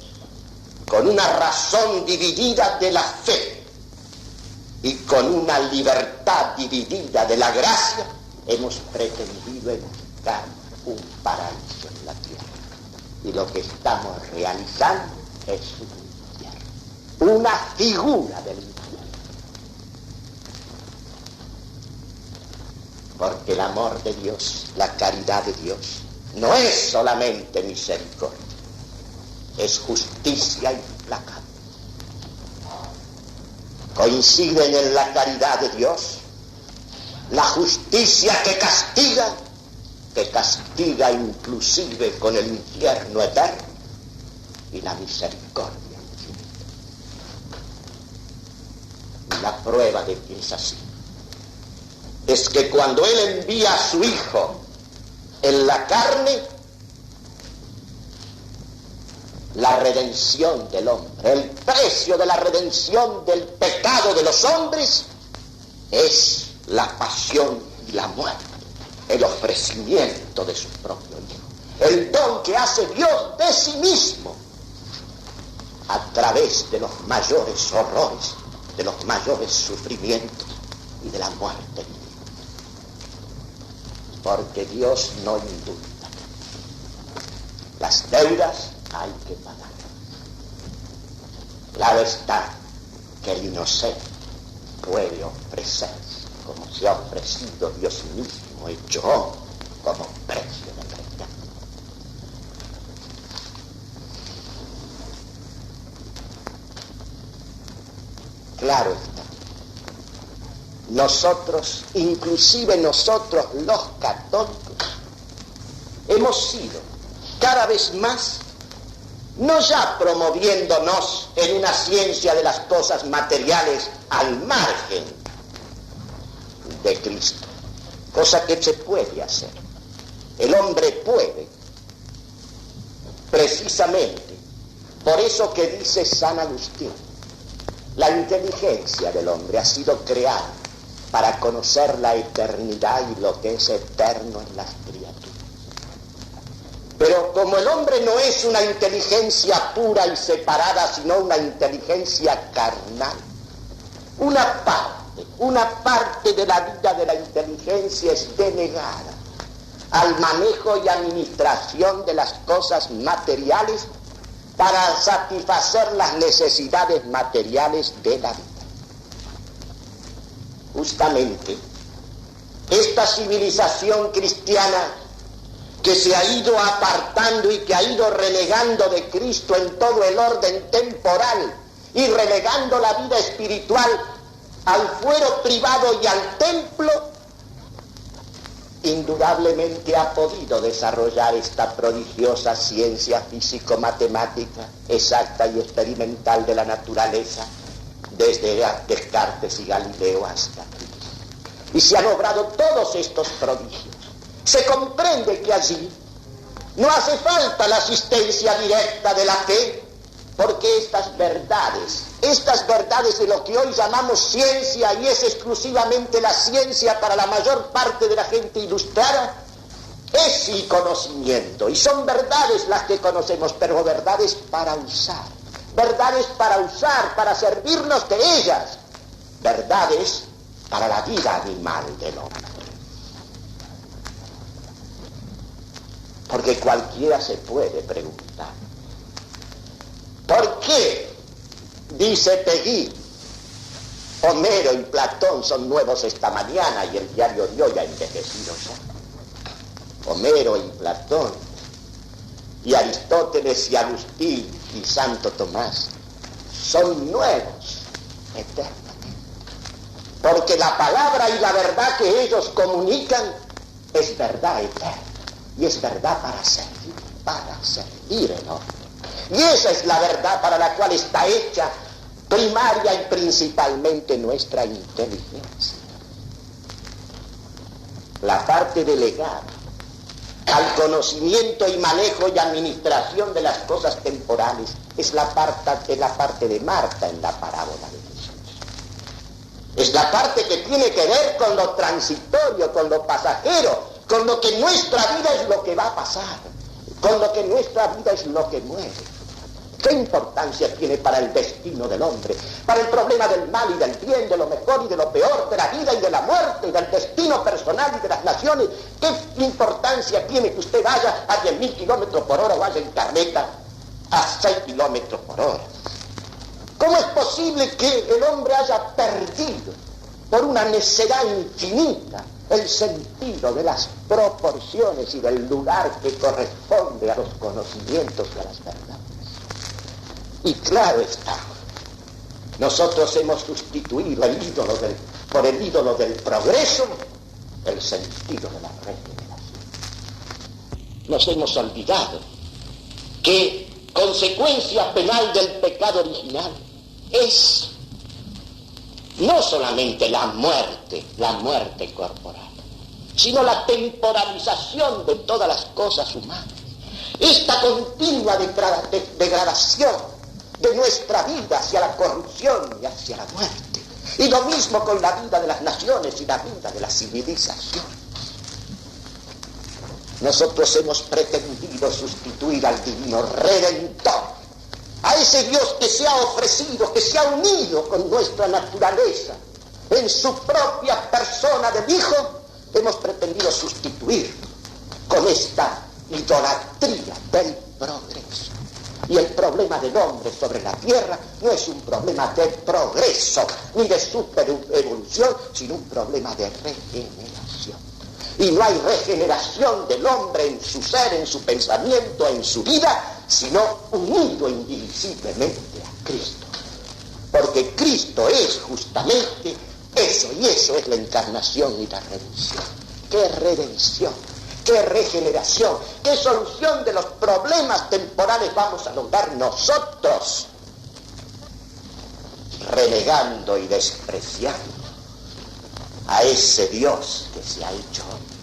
con una razón dividida de la fe y con una libertad dividida de la gracia, hemos pretendido edificar un paraíso en la tierra. Y lo que estamos realizando es un infierno, una figura del infierno. Porque el amor de Dios, la caridad de Dios, no es solamente misericordia, es justicia implacable. Coinciden en la caridad de Dios la justicia que castiga inclusive con el infierno eterno, y la misericordia infinita. Y la prueba de que es así es que cuando Él envía a su Hijo en la carne, la redención del hombre. El precio de la redención del pecado de los hombres es la pasión y la muerte, el ofrecimiento de su propio Hijo, el don que hace Dios de sí mismo a través de los mayores horrores, de los mayores sufrimientos y de la muerte. Porque Dios no indulta. Las deudas hay que pagar. Claro está que el inocente puede ofrecerse como se ha ofrecido Dios mismo, hecho hombre, como precio de rescate. Claro está. Nosotros, inclusive nosotros los católicos, hemos sido cada vez más, no ya promoviéndonos en una ciencia de las cosas materiales al margen de Cristo, cosa que se puede hacer. El hombre puede, precisamente, por eso que dice San Agustín, la inteligencia del hombre ha sido creada para conocer la eternidad y lo que es eterno en las criaturas. Pero como el hombre no es una inteligencia pura y separada, sino una inteligencia carnal, una parte de la vida de la inteligencia es denegada al manejo y administración de las cosas materiales para satisfacer las necesidades materiales de la vida. Justamente, esta civilización cristiana que se ha ido apartando y que ha ido relegando de Cristo en todo el orden temporal y relegando la vida espiritual al fuero privado y al templo, indudablemente ha podido desarrollar esta prodigiosa ciencia físico-matemática exacta y experimental de la naturaleza, desde Descartes y Galileo hasta Cristo. Y se han obrado todos estos prodigios. Se comprende que allí no hace falta la asistencia directa de la fe, porque estas verdades de lo que hoy llamamos ciencia, y es exclusivamente la ciencia para la mayor parte de la gente ilustrada, es sí conocimiento, y son verdades las que conocemos, pero verdades para usar, para servirnos de ellas, verdades para la vida animal del hombre. Porque cualquiera se puede preguntar, ¿por qué, dice Peggy, Homero y Platón son nuevos esta mañana y el diario de hoy ha envejecido ya? Homero y Platón, y Aristóteles y Agustín y Santo Tomás son nuevos eternamente. Porque la palabra y la verdad que ellos comunican es verdad eterna. Y es verdad para servir el hombre. Y esa es la verdad para la cual está hecha primaria y principalmente nuestra inteligencia. La parte delegada al conocimiento y manejo y administración de las cosas temporales es la parte de Marta en la parábola de Jesús. Es la parte que tiene que ver con lo transitorio, con lo pasajero, con lo que nuestra vida es lo que va a pasar, con lo que nuestra vida es lo que muere. ¿Qué importancia tiene para el destino del hombre, para el problema del mal y del bien, de lo mejor y de lo peor, de la vida y de la muerte, y del destino personal y de las naciones? ¿Qué importancia tiene que usted vaya a 10.000 kilómetros por hora o vaya en carreta a 6 kilómetros por hora? ¿Cómo es posible que el hombre haya perdido por una necedad infinita el sentido de las proporciones y del lugar que corresponde a los conocimientos y a las verdades? Y claro está, nosotros hemos sustituido por el ídolo del progreso el sentido de la regeneración. Nos hemos olvidado que consecuencia penal del pecado original es no solamente la muerte corporal, sino la temporalización de todas las cosas humanas. esta continua degradación de nuestra vida hacia la corrupción y hacia la muerte. Y lo mismo con la vida de las naciones y la vida de la civilización. Nosotros hemos pretendido sustituir al divino Redentor, a ese Dios que se ha ofrecido, que se ha unido con nuestra naturaleza en su propia persona del Hijo. Hemos pretendido sustituir con esta idolatría del progreso. Y el problema del hombre sobre la tierra no es un problema de progreso ni de superevolución, sino un problema de regeneración. Y no hay regeneración del hombre en su ser, en su pensamiento, en su vida, sino unido indivisiblemente a Cristo. Porque Cristo es justamente eso, y eso es la encarnación y la redención. ¡Qué redención! ¡Qué regeneración! ¡Qué solución de los problemas temporales vamos a lograr nosotros! Renegando y despreciando a ese Dios que se ha hecho hombre,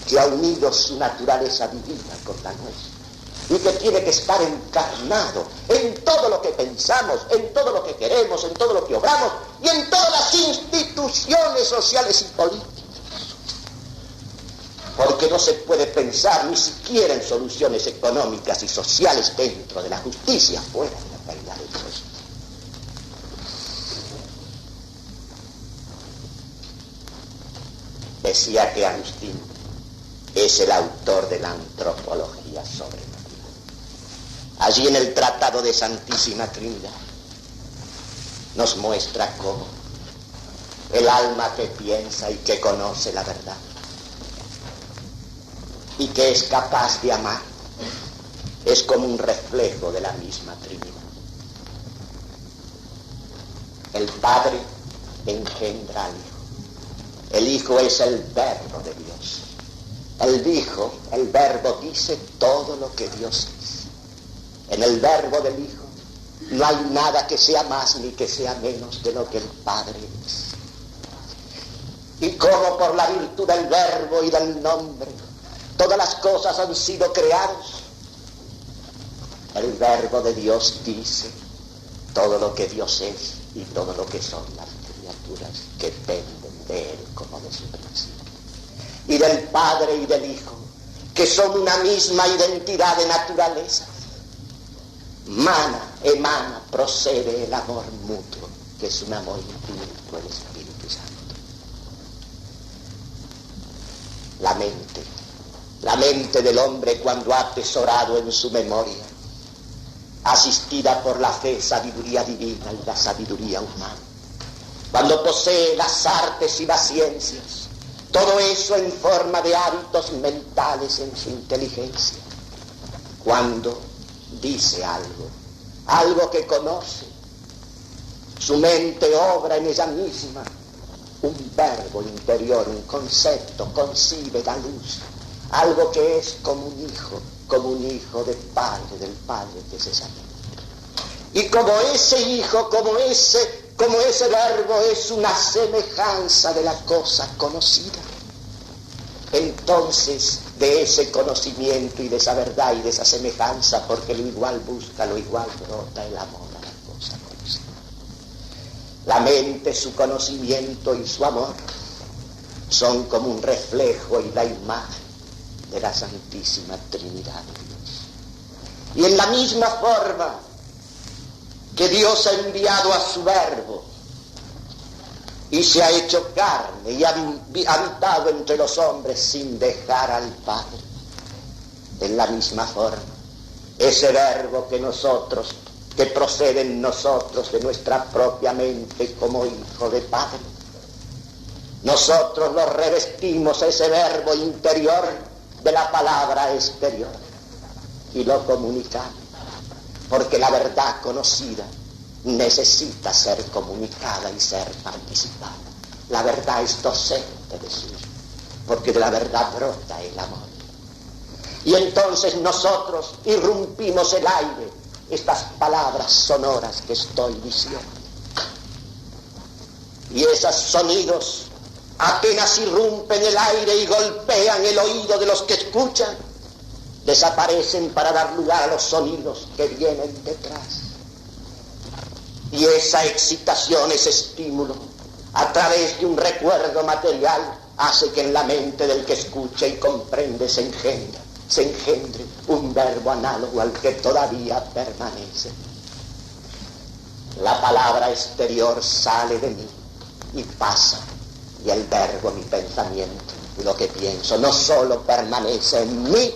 que ha unido su naturaleza divina con la nuestra, y que tiene que estar encarnado en todo lo que pensamos, en todo lo que queremos, en todo lo que obramos y en todas las instituciones sociales y políticas. Porque no se puede pensar ni siquiera en soluciones económicas y sociales dentro de la justicia, fuera de la caridad de Dios. Decía que Agustín es el autor de la antropología sobrenatural. Allí en el Tratado de Santísima Trinidad nos muestra cómo el alma que piensa y que conoce la verdad y que es capaz de amar es como un reflejo de la misma Trinidad. El Padre engendra al Hijo. El Hijo es el Verbo de Dios. El Verbo dice todo lo que Dios es. En el Verbo del Hijo no hay nada que sea más ni que sea menos de lo que el Padre es. Y como por la virtud del Verbo y del nombre todas las cosas han sido creadas, el Verbo de Dios dice todo lo que Dios es y todo lo que son las criaturas que dependen de Él como de su principio. Y del Padre y del Hijo, que son una misma identidad de naturaleza, emana, procede el amor mutuo, que es un amor infinito, el Espíritu Santo. La mente del hombre, cuando ha atesorado en su memoria, asistida por la fe, sabiduría divina y la sabiduría humana, cuando posee las artes y las ciencias, todo eso en forma de hábitos mentales en su inteligencia, cuando dice algo que conoce, su mente obra en ella misma un verbo interior, un concepto, concibe, da luz, algo que es como un hijo del Padre que es esa mente. Y como ese hijo, como ese verbo es una semejanza de la cosa conocida, entonces de ese conocimiento y de esa verdad y de esa semejanza, porque lo igual busca, lo igual brota el amor a la cosa conocida. La mente, su conocimiento y su amor son como un reflejo y la imagen de la Santísima Trinidad de Dios. Y en la misma forma que Dios ha enviado a su Verbo y se ha hecho carne y ha habitado entre los hombres sin dejar al Padre, en la misma forma ese Verbo que procede en nosotros de nuestra propia mente como hijo de Padre, nosotros lo revestimos, ese Verbo interior, de la palabra exterior y lo comunicamos, porque la verdad conocida necesita ser comunicada y ser participada. La verdad es docente de sí, porque de la verdad brota el amor. Y entonces nosotros irrumpimos el aire, estas palabras sonoras que estoy diciendo. Y esos sonidos apenas irrumpen el aire y golpean el oído de los que escuchan, desaparecen para dar lugar a los sonidos que vienen detrás. Y esa excitación, ese estímulo, a través de un recuerdo material, hace que en la mente del que escucha y comprende se engendre un verbo análogo al que todavía permanece. La palabra exterior sale de mí y pasa, y el verbo, mi pensamiento y lo que pienso, no solo permanece en mí,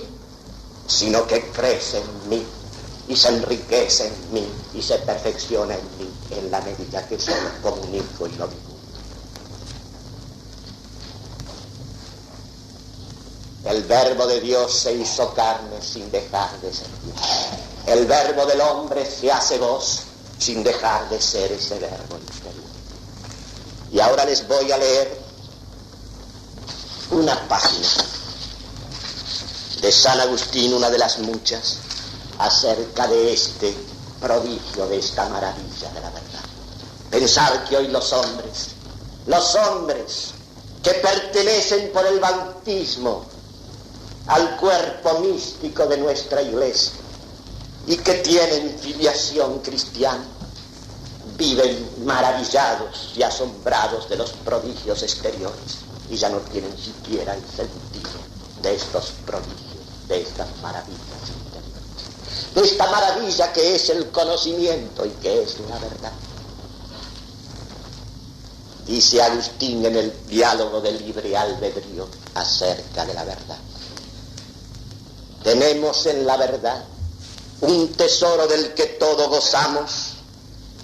sino que crece en mí y se enriquece en mí y se perfecciona en mí en la medida que yo lo comunico y lo digo. El verbo de Dios se hizo carne sin dejar de ser Dios. El verbo del hombre se hace voz sin dejar de ser ese verbo interior. Y ahora les voy a leer una página de San Agustín, una de las muchas, acerca de este prodigio, de esta maravilla de la verdad. Pensar que hoy los hombres que pertenecen por el bautismo al cuerpo místico de nuestra iglesia y que tienen filiación cristiana, viven maravillados y asombrados de los prodigios exteriores y ya no tienen siquiera el sentido de estos prodigios, de estas maravillas interiores, de esta maravilla que es el conocimiento y que es la verdad. Dice Agustín en el diálogo de libre albedrío acerca de la verdad: tenemos en la verdad un tesoro del que todos gozamos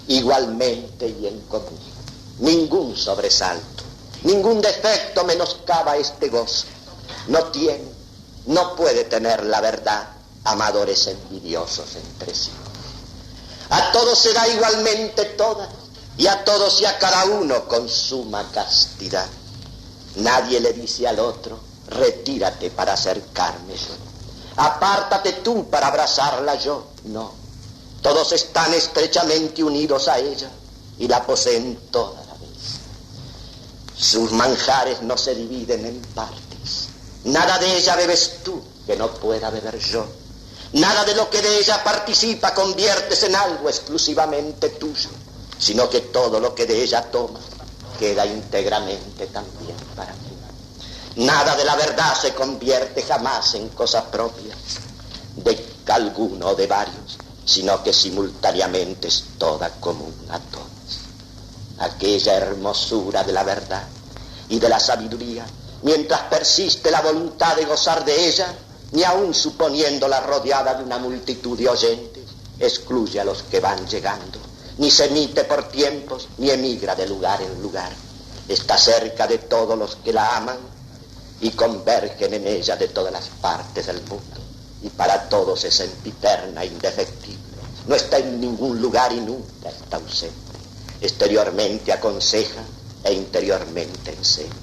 igualmente y en común. Ningún sobresalto, ningún defecto menoscaba este gozo. No puede tener la verdad amadores envidiosos entre sí. A todos se da igualmente toda, y a todos y a cada uno con suma castidad. Nadie le dice al otro: retírate para acercarme yo, apártate tú para abrazarla yo. No, todos están estrechamente unidos a ella y la poseen toda la vez. Sus manjares no se dividen en partes. Nada de ella bebes tú que no pueda beber yo. Nada de lo que de ella participa conviertes en algo exclusivamente tuyo, sino que todo lo que de ella toma queda íntegramente también para mí. Nada de la verdad se convierte jamás en cosa propia de alguno o de varios, sino que simultáneamente es toda común a todos. Aquella hermosura de la verdad y de la sabiduría, mientras persiste la voluntad de gozar de ella, ni aun suponiéndola rodeada de una multitud de oyentes, excluye a los que van llegando, ni se emite por tiempos, ni emigra de lugar en lugar. Está cerca de todos los que la aman y convergen en ella de todas las partes del mundo, y para todos es sempiterna e indefectible. No está en ningún lugar y nunca está ausente. Exteriormente aconseja e interiormente enseña.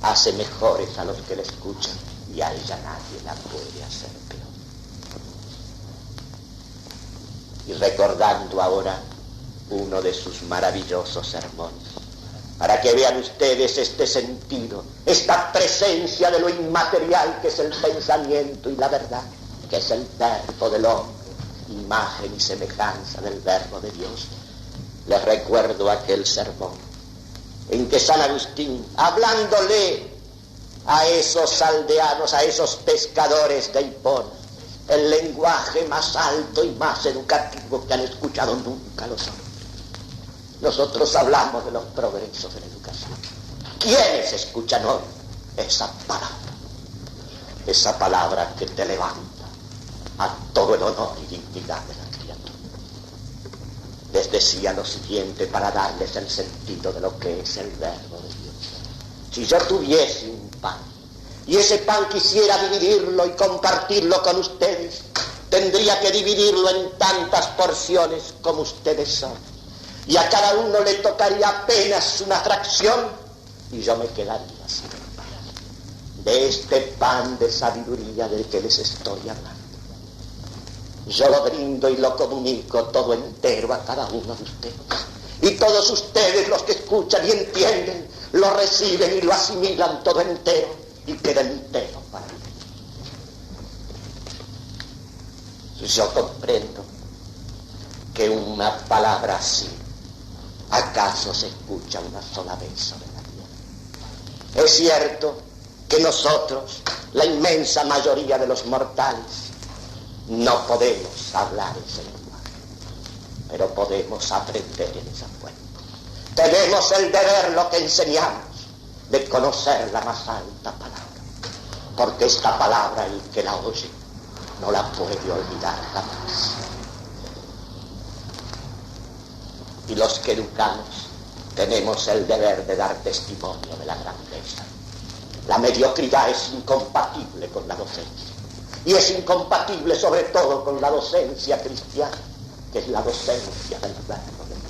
Hace mejores a los que la escuchan y a ella nadie la puede hacer peor. Y recordando ahora uno de sus maravillosos sermones, para que vean ustedes este sentido, esta presencia de lo inmaterial que es el pensamiento y la verdad, que es el verbo del hombre, imagen y semejanza del verbo de Dios. Les recuerdo aquel sermón en que San Agustín, hablándole a esos aldeanos, a esos pescadores de Hipona, el lenguaje más alto y más educativo que han escuchado nunca los hombres. Nosotros hablamos de los progresos de la educación. ¿Quiénes escuchan hoy esa palabra que te levanta a todo el honor y dignidad de la criatura? Les decía lo siguiente para darles el sentido de lo que es el verbo de Dios. Si yo tuviese un pan y ese pan quisiera dividirlo y compartirlo con ustedes, tendría que dividirlo en tantas porciones como ustedes son, y a cada uno le tocaría apenas una fracción y yo me quedaría sin pan. De este pan de sabiduría del que les estoy hablando, yo lo brindo y lo comunico todo entero a cada uno de ustedes. Y todos ustedes, los que escuchan y entienden, lo reciben y lo asimilan todo entero y queda entero para mí. Yo comprendo que una palabra así acaso se escucha una sola vez sobre la tierra. Es cierto que nosotros, la inmensa mayoría de los mortales, no podemos hablar ese lenguaje, pero podemos aprender en esa fuente. Tenemos el deber, lo que enseñamos, de conocer la más alta palabra, porque esta palabra el que la oye no la puede olvidar jamás. Y los que educamos tenemos el deber de dar testimonio de la grandeza. La mediocridad es incompatible con la docencia, y es incompatible sobre todo con la docencia cristiana, que es la docencia del verbo de Dios.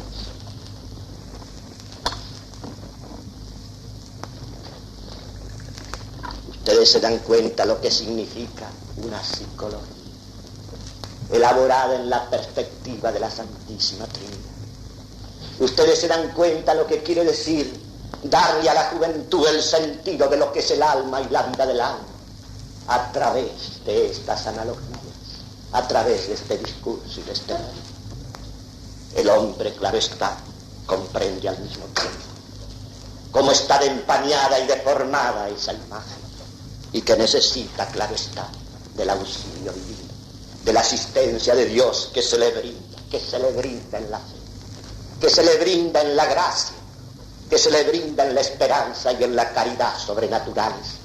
Ustedes se dan cuenta lo que significa una psicología elaborada en la perspectiva de la Santísima Trinidad. Ustedes se dan cuenta lo que quiere decir darle a la juventud el sentido de lo que es el alma y la vida del alma a través de estas analogías, a través de este discurso y de este mundo. El hombre, claro está, comprende al mismo tiempo cómo está de empañada y deformada esa imagen, y que necesita, claro está, del auxilio divino, de la asistencia de Dios que se le brinda en la fe, que se le brinda en la gracia, que se le brinda en la esperanza y en la caridad sobrenaturales,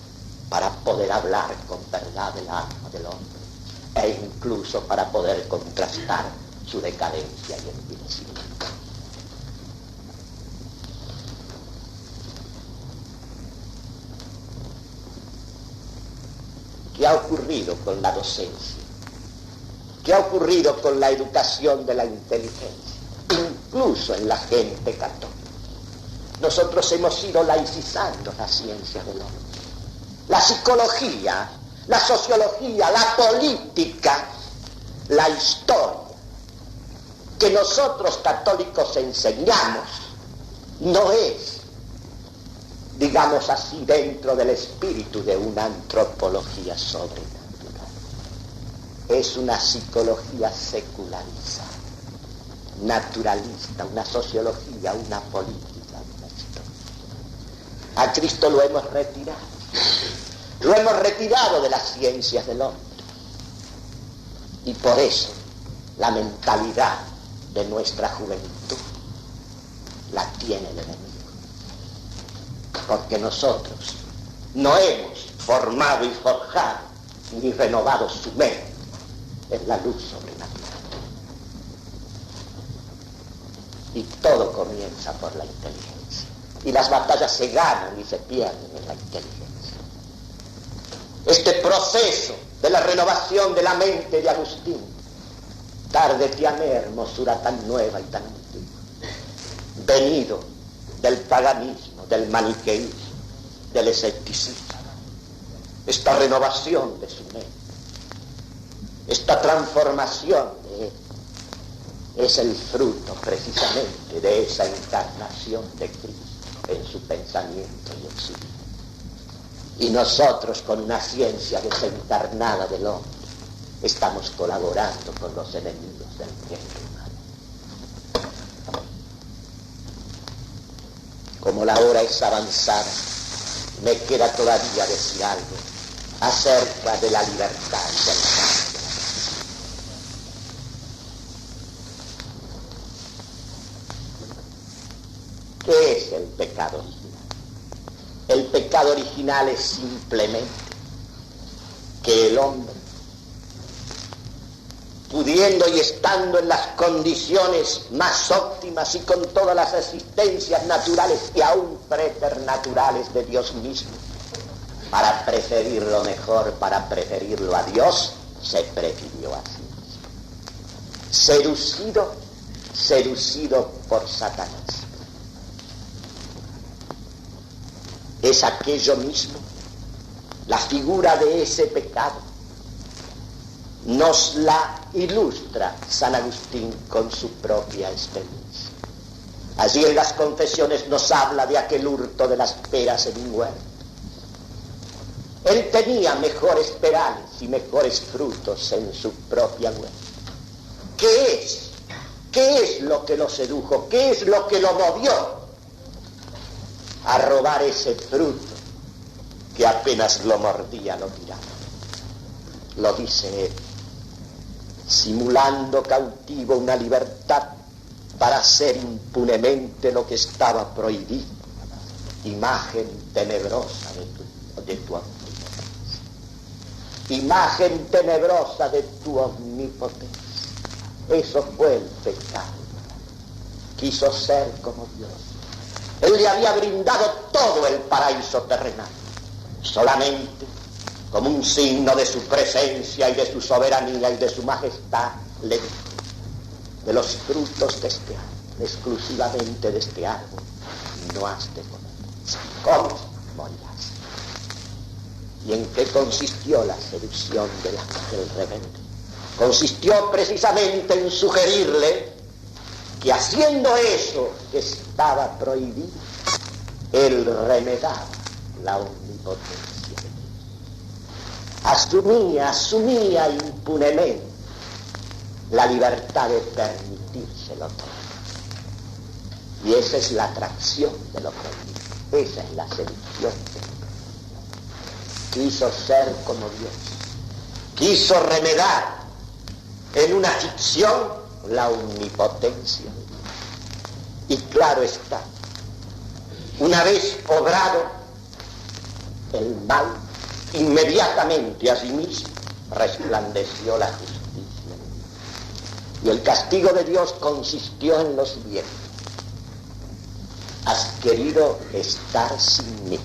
para poder hablar con verdad del alma del hombre, e incluso para poder contrastar su decadencia y envilecimiento. ¿Qué ha ocurrido con la docencia? ¿Qué ha ocurrido con la educación de la inteligencia? Incluso en la gente católica. Nosotros hemos ido laicizando las ciencias del hombre. La psicología, la sociología, la política, la historia que nosotros católicos enseñamos no es, digamos así, dentro del espíritu de una antropología sobrenatural. Es una psicología secularizada, naturalista, una sociología, una política. A Cristo lo hemos retirado de las ciencias del hombre, y por eso la mentalidad de nuestra juventud la tiene el enemigo, porque nosotros no hemos formado y forjado ni renovado su mente en la luz sobrenatural, y todo comienza por la inteligencia. Y las batallas se ganan y se pierden en la inteligencia. Este proceso de la renovación de la mente de Agustín, tarde tiene hermosura tan nueva y tan antigua, venido del paganismo, del maniqueísmo, del escepticismo. Esta renovación de su mente, esta transformación de él, es el fruto precisamente de esa encarnación de Cristo en su pensamiento y en su vida. Y nosotros, con una ciencia desencarnada del hombre, estamos colaborando con los enemigos del bien humano. Como la hora es avanzada, me queda todavía decir algo acerca de la libertad y del cambio. ¿Qué es el pecado original? El pecado original es simplemente que el hombre, pudiendo y estando en las condiciones más óptimas y con todas las existencias naturales y aún preternaturales de Dios mismo, para preferir lo mejor, para preferirlo a Dios, se prefirió a sí mismo. Seducido por Satanás. Es aquello mismo, la figura de ese pecado, nos la ilustra San Agustín con su propia experiencia. Allí en las Confesiones nos habla de aquel hurto de las peras en un huerto. Él tenía mejores perales y mejores frutos en su propia huerta. ¿Qué es? ¿Qué es lo que lo sedujo? ¿Qué es lo que lo movió a robar ese fruto que apenas lo mordía, lo tiraba? Lo dice él, simulando cautivo una libertad para hacer impunemente lo que estaba prohibido, imagen tenebrosa de tu omnipotencia, imagen tenebrosa de tu omnipotencia. Eso fue el pecado. Quiso ser como Dios. Él le había brindado todo el paraíso terrenal, solamente como un signo de su presencia y de su soberanía y de su majestad, le dijo: de los frutos de este árbol, exclusivamente de este árbol, no has de comer. Si comes, morirás. ¿Y en qué consistió la seducción del rebelde? Consistió precisamente en sugerirle que haciendo eso que estaba prohibido, él remedaba la omnipotencia de Dios. Asumía impunemente la libertad de permitírselo todo. Y esa es la atracción de lo prohibido, esa es la seducción de lo prohibido. Quiso ser como Dios, quiso remedar en una ficción la omnipotencia de Dios. Y claro está, una vez obrado el mal, inmediatamente a sí mismo resplandeció la justicia. Y el castigo de Dios consistió en lo siguiente: has querido estar sin mí,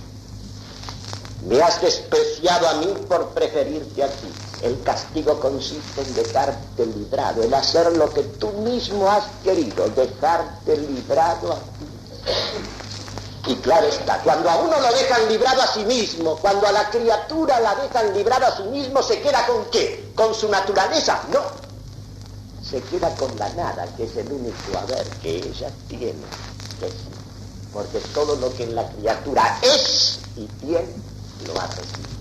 me has despreciado a mí por preferirte a ti. El castigo consiste en dejarte librado, en hacer lo que tú mismo has querido, dejarte librado a ti. Y claro está, cuando a uno lo dejan librado a sí mismo, cuando a la criatura la dejan librado a sí mismo, ¿se queda con qué? ¿Con su naturaleza? No. Se queda con la nada, que es el único haber que ella tiene. Porque todo lo que en la criatura es y tiene, lo ha recibido.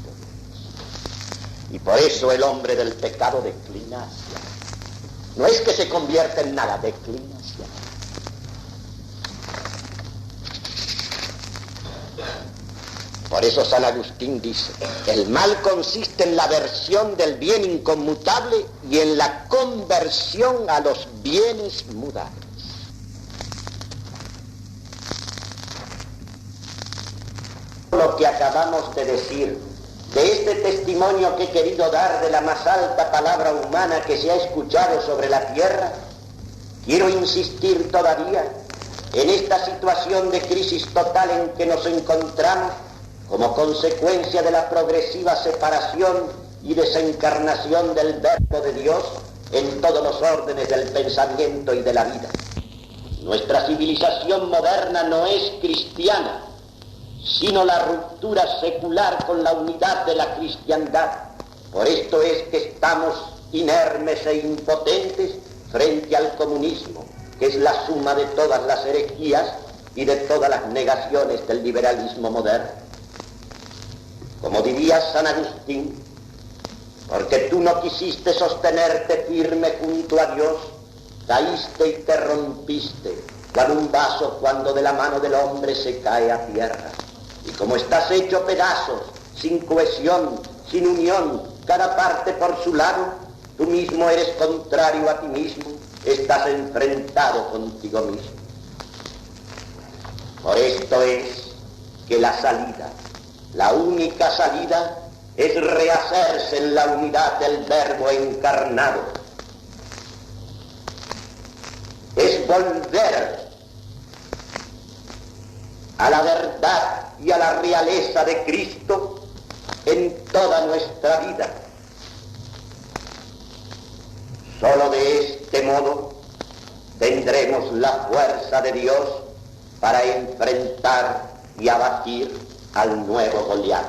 Y por eso el hombre del pecado declina hacia él. No es que se convierta en nada, declina hacia él. Por eso San Agustín dice: el mal consiste en la aversión del bien inconmutable y en la conversión a los bienes mudables. Lo que acabamos de decir, de este testimonio que he querido dar de la más alta palabra humana que se ha escuchado sobre la tierra, quiero insistir todavía en esta situación de crisis total en que nos encontramos como consecuencia de la progresiva separación y desencarnación del Verbo de Dios en todos los órdenes del pensamiento y de la vida. Nuestra civilización moderna no es cristiana, sino la ruptura secular con la unidad de la cristiandad. Por esto es que estamos inermes e impotentes frente al comunismo, que es la suma de todas las herejías y de todas las negaciones del liberalismo moderno. Como diría San Agustín, porque tú no quisiste sostenerte firme junto a Dios, caíste y te rompiste, cual un vaso cuando de la mano del hombre se cae a tierra. Y como estás hecho pedazos, sin cohesión, sin unión, cada parte por su lado, tú mismo eres contrario a ti mismo, estás enfrentado contigo mismo. Por esto es que la salida, la única salida, es rehacerse en la unidad del Verbo encarnado. Es volver a la verdad y a la realeza de Cristo en toda nuestra vida. Solo de este modo tendremos la fuerza de Dios para enfrentar y abatir al nuevo Goliat.